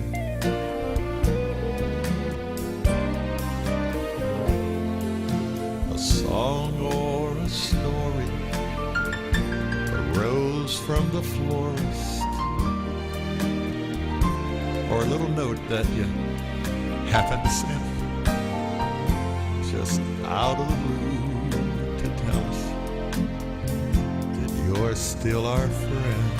Speaker 11: A song or a story, a rose from the florist, or a little note that you happened to send just out of the blue to tell us that you're still our friend.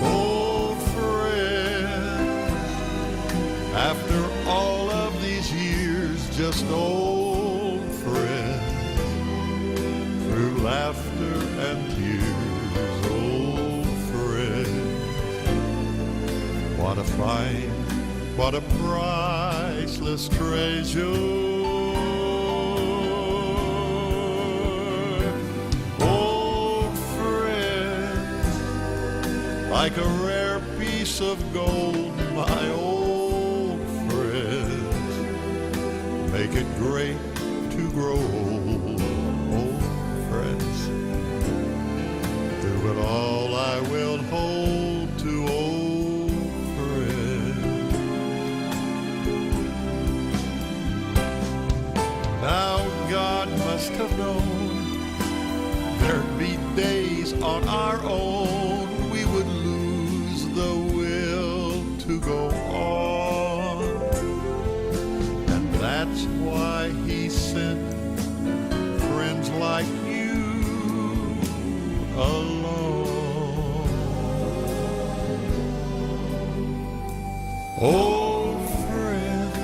Speaker 11: Old friend, after all of these years, just old friends, through laughter and tears, old friends. What a find, what a priceless treasure. Old friends, like a rare piece of gold, my old friends, make it great to grow old. Old friends, through it all I will hold to old friends. Now God must have known there'd be days on our own we would lose the will to go on. And that's why He sent friends like you along. Old friends,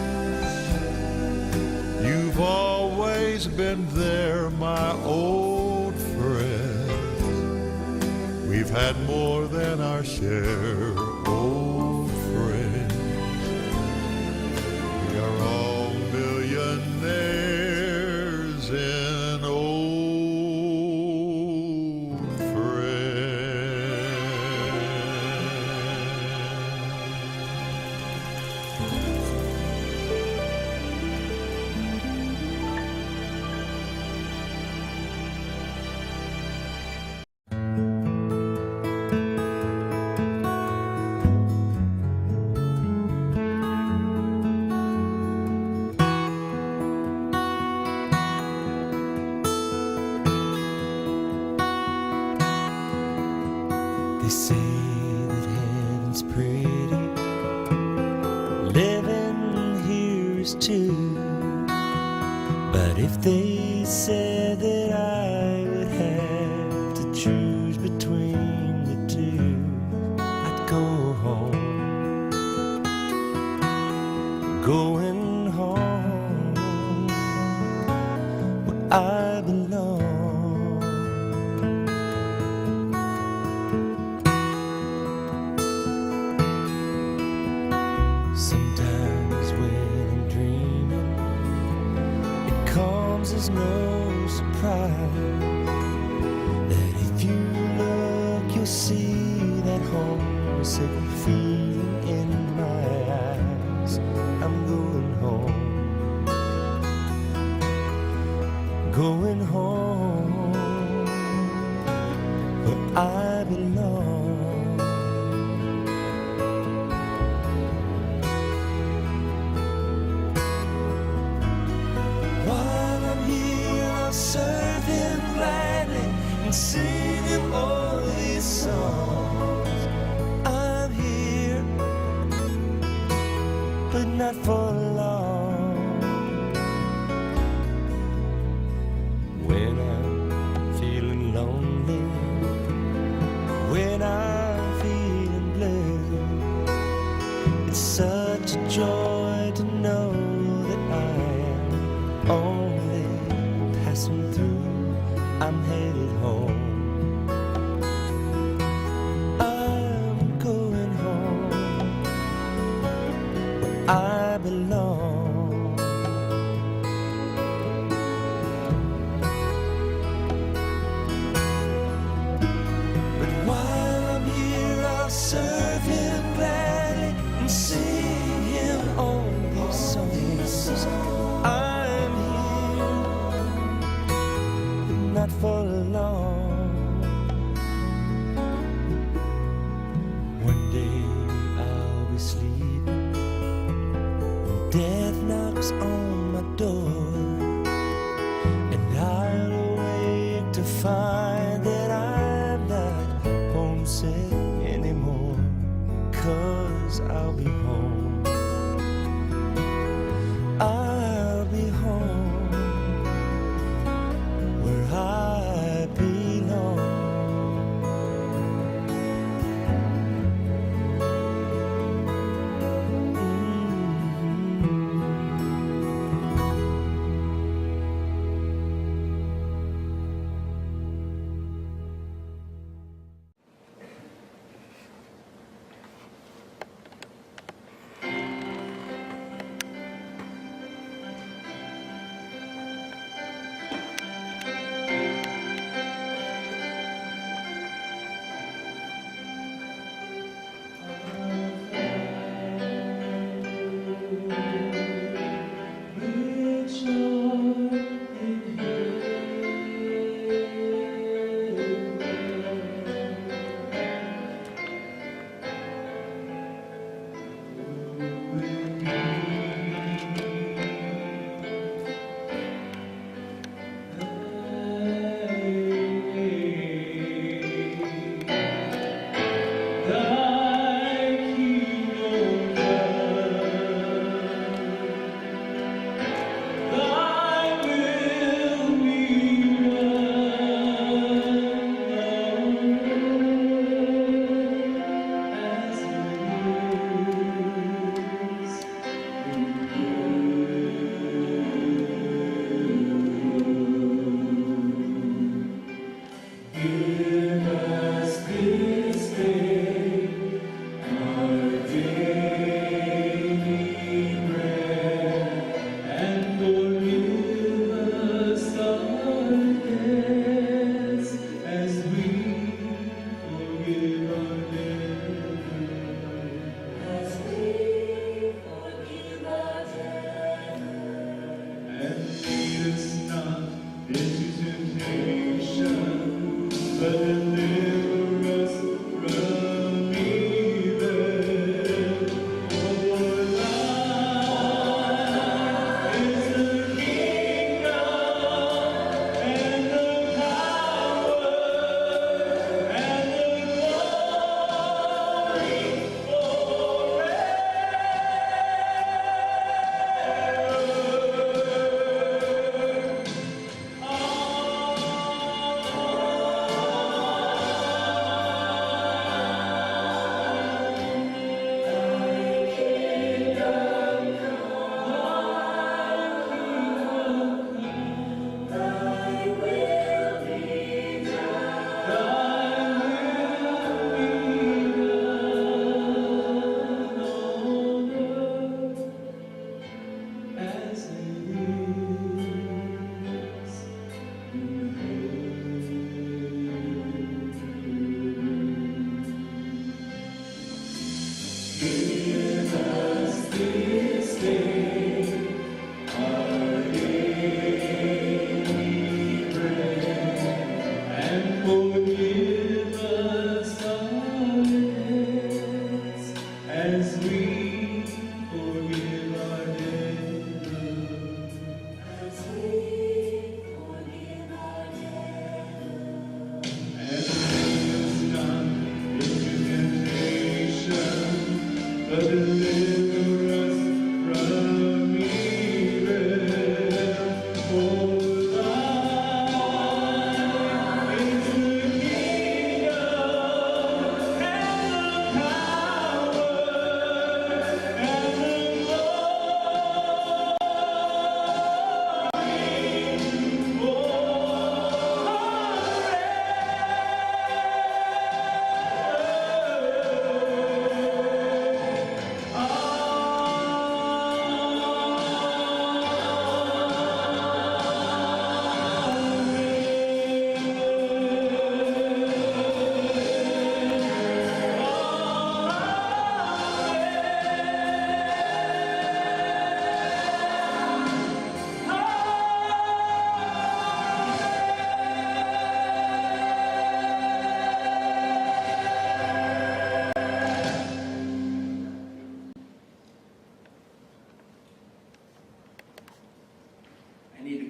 Speaker 11: you've always been there, my old friends. We've had more than our share, old friends. We are all millionaires in old friends.
Speaker 13: They say that heaven's pretty, living here is too. But if they said that I would have to choose between the two, I'd go home. Going home where I belong. Sometimes when I'm dreaming, it comes as no surprise that if you look, you'll see that homesick feeling in my eyes. I'm going home, going home where I belong. While I'm here, I'll serve Him gladly and sing Him all these songs. I'm here, but not for long. When I'm feeling lonely, when I'm feeling blue, it's such a joy to know that I am only passing through. I'm headed home. I'm going home where I belong. But while I'm here, I'll serve Him gladly and sing Him all these songs. I'm here, not for long. One day I'll be sleeping, death knocks on my door, and I'll awake to find that I'm not homesick anymore, 'cause I'll be home. I'll be home where I belong.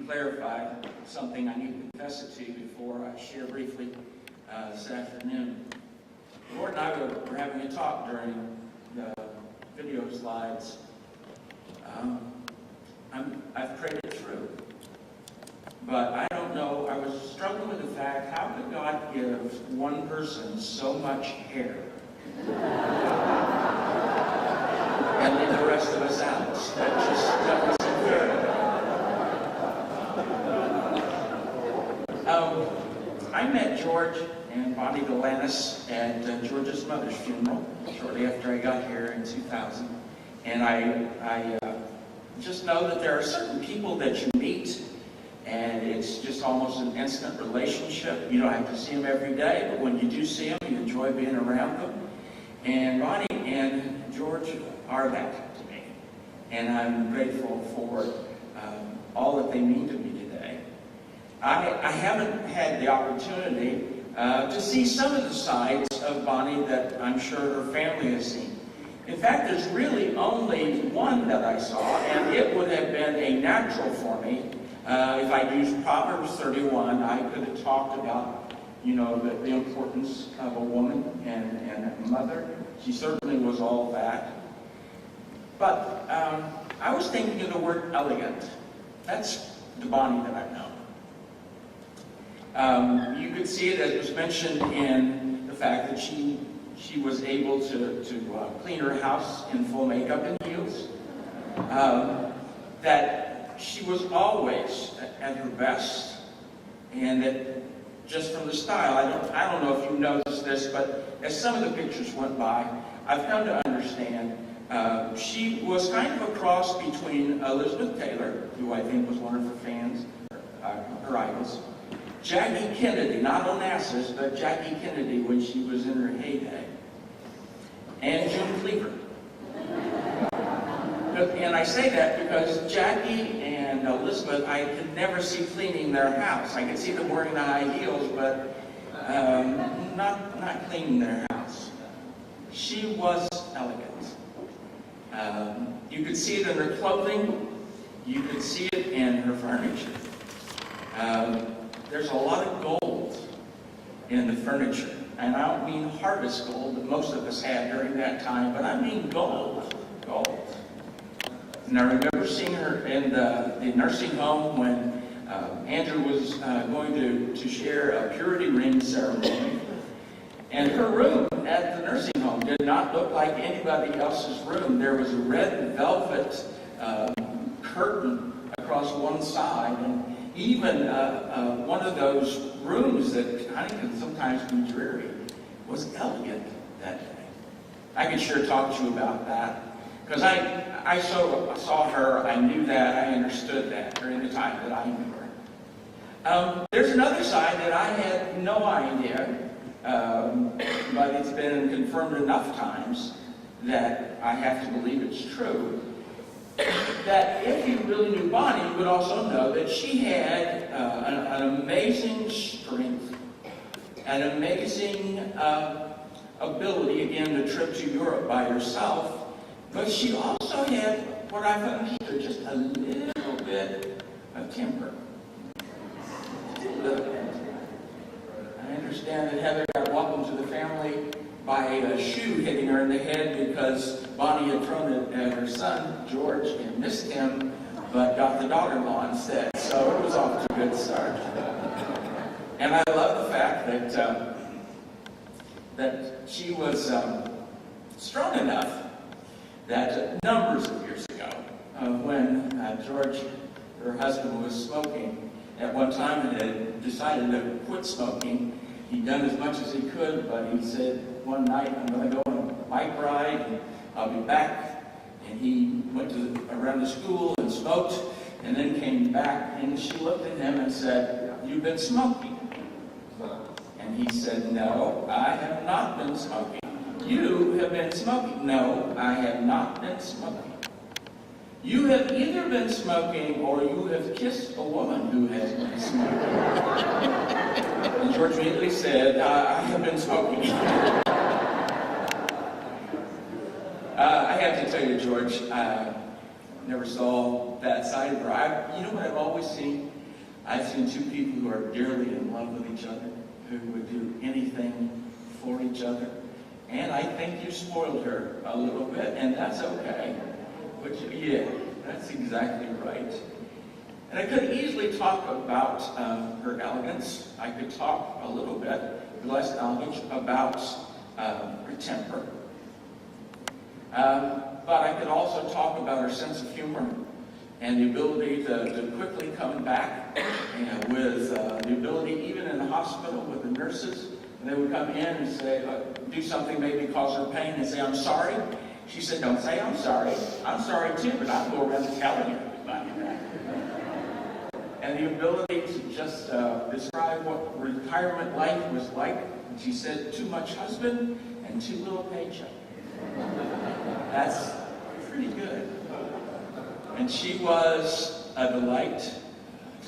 Speaker 1: clarify something I need to confess it to you before I share briefly this afternoon. The Lord and I were having a talk during the video slides. I've prayed it through. But I don't know, I was struggling with the fact, how could God give one person so much hair and leave the rest of us out? That just doesn't seem fair. I met George and Bonnie Galanis at George's mother's funeral shortly after I got here in 2000. And I just know that there are certain people that you meet and it's just almost an instant relationship. You don't have to see them every day, but when you do see them, you enjoy being around them. And Bonnie and George are that to me. And I'm grateful for all that they mean to me today. I haven't had the opportunity to see some of the sides of Bonnie that I'm sure her family has seen. In fact, there's really only one that I saw, and it would have been a natural for me. If I'd used Proverbs 31, I could have talked about, the importance of a woman and a mother. She certainly was all that. But I was thinking of the word elegant. That's the Bonnie that I know. You could see it, as was mentioned, in the fact that she was able to clean her house in full makeup and heels. That she was always at her best, and that just from the style, I don't know if you noticed this, but as some of the pictures went by, I've come to understand she was kind of a cross between Elizabeth Taylor, who I think was one of her fans, her idols, Jackie Kennedy, not Onassis, but Jackie Kennedy when she was in her heyday, and June Cleaver. And I say that because Jackie and Elizabeth, I could never see cleaning their house. I could see them wearing the high heels, but not cleaning their house. She was elegant. You could see it in her clothing. You could see it in her furniture. There's a lot of gold in the furniture. And I don't mean harvest gold that most of us had during that time, but I mean gold. And I remember seeing her in the nursing home when Andrew was going to share a purity ring ceremony. And her room at the nursing home did not look like anybody else's room. There was a red velvet curtain across one side, and even one of those rooms that kind of can sometimes be dreary was elegant that day. I could sure talk to you about that. Because I saw her, I knew that, I understood that during the time that I knew her. There's another side that I had no idea, but it's been confirmed enough times that I have to believe it's true, that if you really knew Bonnie, you would also know that she had an amazing strength, an amazing ability, again, to trip to Europe by herself. But she also had what I've understood, just a little bit of temper. I understand that Heather got welcomed to the family by a shoe hitting her in the head because Bonnie had thrown it at her son, George, and missed him, but got the daughter-in-law instead. So it was off to a good start. And I love the fact that she was strong enough that numbers of years ago, when George, her husband, was smoking, at one time had decided to quit smoking. He'd done as much as he could, but he said one night, I'm going to go on a bike ride, and I'll be back. And he went around the school and smoked, and then came back, and she looked at him and said, "You've been smoking." And he said, "No, I have not been smoking." "You have been smoking." "No, I have not been smoking." "You have either been smoking or you have kissed a woman who has been smoking." And George immediately said, "I have been smoking." I have to tell you, George, I never saw that side of her. You know what I've always seen? I've seen two people who are dearly in love with each other, who would do anything for each other. And I think you spoiled her a little bit, and that's okay. But yeah, that's exactly right. And I could easily talk about her elegance. I could talk a little bit, less elegance, about her temper. But I could also talk about her sense of humor and the ability to quickly come back, and with the ability, even in the hospital with the nurses, and they would come in and say, do something maybe cause her pain and say, I'm sorry. She said, don't say I'm sorry. I'm sorry too, but I'll go around telling everybody that. And the ability to just describe what retirement life was like. She said, too much husband and too little paycheck. That's pretty good. And she was a delight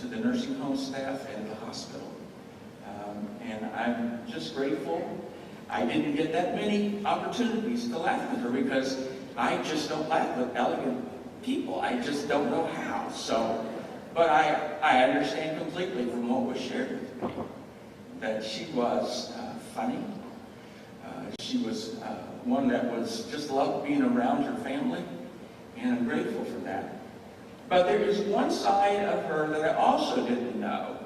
Speaker 1: to the nursing home staff and the hospital. And I'm just grateful. I didn't get that many opportunities to laugh with her because I just don't laugh with elegant people. I just don't know how. So, but I understand completely from what was shared with me that she was funny. She was one that was just loved being around her family, and I'm grateful for that. But there is one side of her that I also didn't know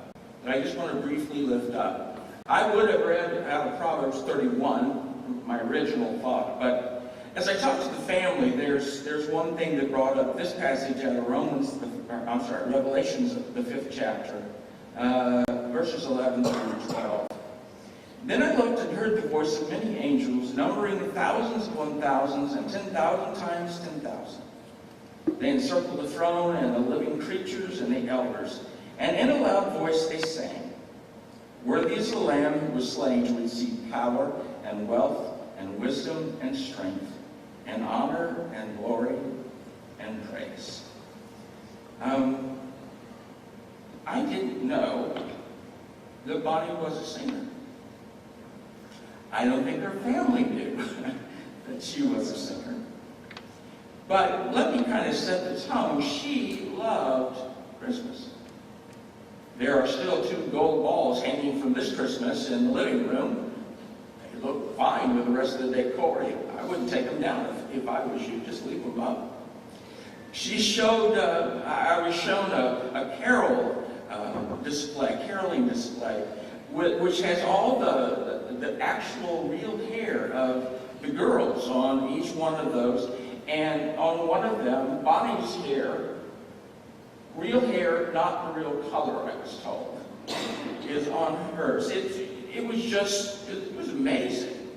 Speaker 1: that I just want to briefly lift up. I would have read out of Proverbs 31, my original thought, but as I talked to the family, there's one thing that brought up this passage out of Revelations, the 5th chapter, verses 11 through 12. Then I looked and heard the voice of many angels, numbering thousands upon thousands and 10,000 times 10,000. They encircled the throne and the living creatures and the elders, and in a loud voice they sang, worthy is the Lamb who was slain to receive power and wealth and wisdom and strength and honor and glory and praise. I didn't know that Bonnie was a singer. I don't think her family knew that she was a singer. But let me kind of set the tone. She loved Christmas. There are still 2 gold balls hanging from this Christmas in the living room. They look fine with the rest of the decor. I wouldn't take them down if I was you. Just leave them up. She showed, I was shown a carol caroling display, which has all the actual real hair of the girls on each one of those. And on one of them, Bonnie's hair, real hair, not the real color, I was told, is on hers. It was amazing.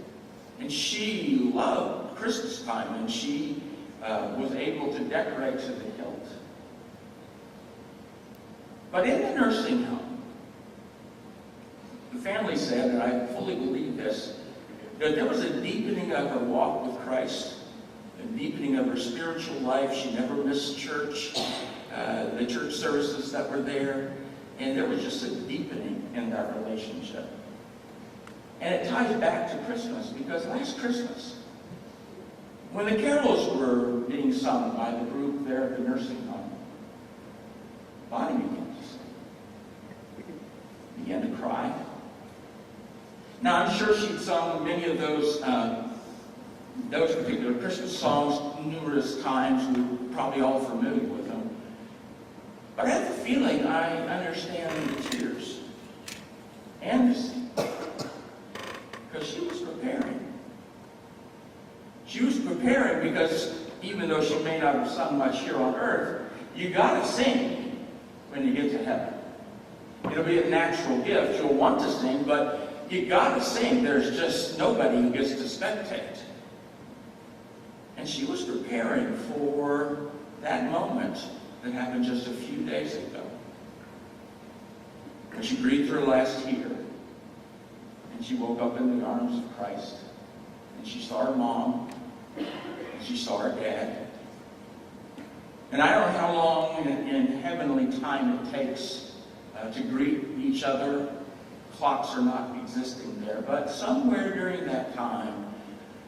Speaker 1: And she loved Christmas time, and she was able to decorate to the hilt. But in the nursing home, the family said, and I fully believe this, that there was a deepening of her walk with Christ, a deepening of her spiritual life. She never missed church, the church services that were there, and there was just a deepening in that relationship. And it ties back to Christmas, because last Christmas, when the carols were being sung by the group there at the nursing home, Bonnie began to cry. Now, I'm sure she'd sung many of those particular Christmas songs numerous times. We're probably all familiar with them. But I have the feeling I understand the tears and the singing, because she was preparing. She was preparing because even though she may not have sung much here on earth, you got to sing when you get to heaven. It'll be a natural gift. You'll want to sing, but you got to sing. There's just nobody who gets to spectate. And she was preparing for that moment that happened just a few days ago, when she breathed her last tear, and she woke up in the arms of Christ, and she saw her mom, and she saw her dad. And I don't know how long in heavenly time it takes to greet each other. Clocks are not existing there, but somewhere during that time,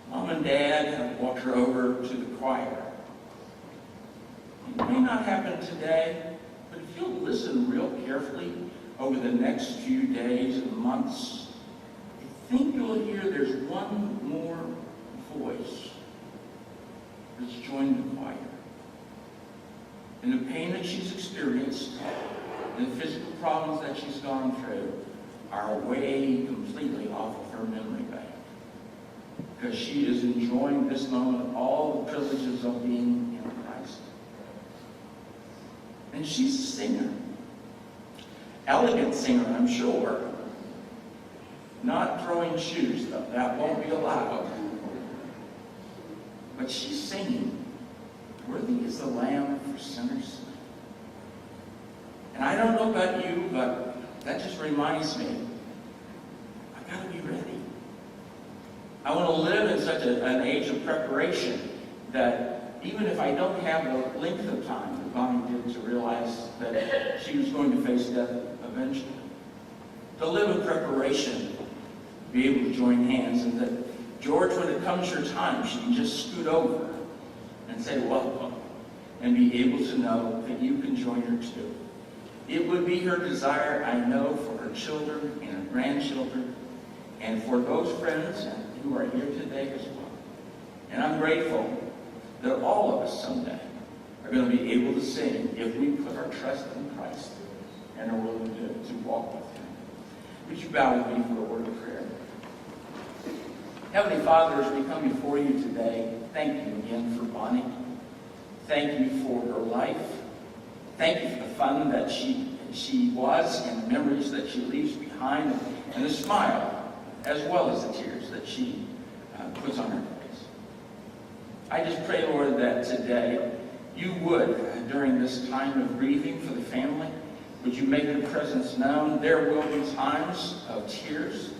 Speaker 1: Mom and Dad walked her over to the choir. It may not happen today, but if you'll listen real carefully over the next few days and months, I think you'll hear there's one more voice that's joined the choir. And the pain that she's experienced, and the physical problems that she's gone through, are way completely off of her memory bank. Because she is enjoying this moment, all the privileges of being in Christ. And she's a singer. Elegant singer, I'm sure. Not throwing shoes, though. That won't be allowed. But she's singing, "Worthy is the Lamb for sinners." And I don't know about you, but that just reminds me, I got to be ready. I want to live in such an age of preparation that even if I don't have the length of time that Bonnie did to realize that she was going to face death eventually, to live in preparation, be able to join hands, and that George, when it comes your time, she can just scoot over and say welcome, and be able to know that you can join her too. It would be her desire, I know, for her children and her grandchildren, and for those friends who are here today as well. And I'm grateful that all of us someday are going to be able to sing if we put our trust in Christ and are willing to walk with Him. Would you bow with me for a word of prayer? Heavenly Father, as we come before you today, thank you again for Bonnie. Thank you for her life. Thank you for the fun that she was and the memories that she leaves behind, and the smile, as well as the tears that she puts on her face. I just pray, Lord, that today you would, during this time of grieving for the family, would you make your presence known. There will be times of tears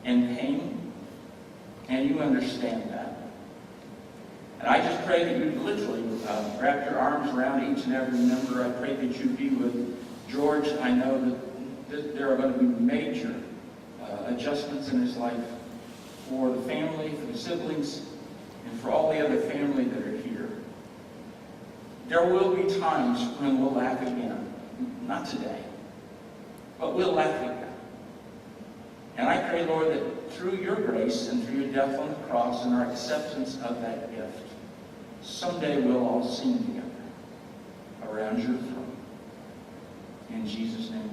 Speaker 1: and pain, and you understand that. And I just pray that you'd literally wrap your arms around each and every member. I pray that you'd be with George. I know that there are going to be major adjustments in his life for the family, for the siblings, and for all the other family that are here. There will be times when we'll laugh again. Not today, but we'll laugh again. And I pray, Lord, that through your grace and through your death on the cross and our acceptance of that gift, someday we'll all sing together around your throne. In Jesus' name.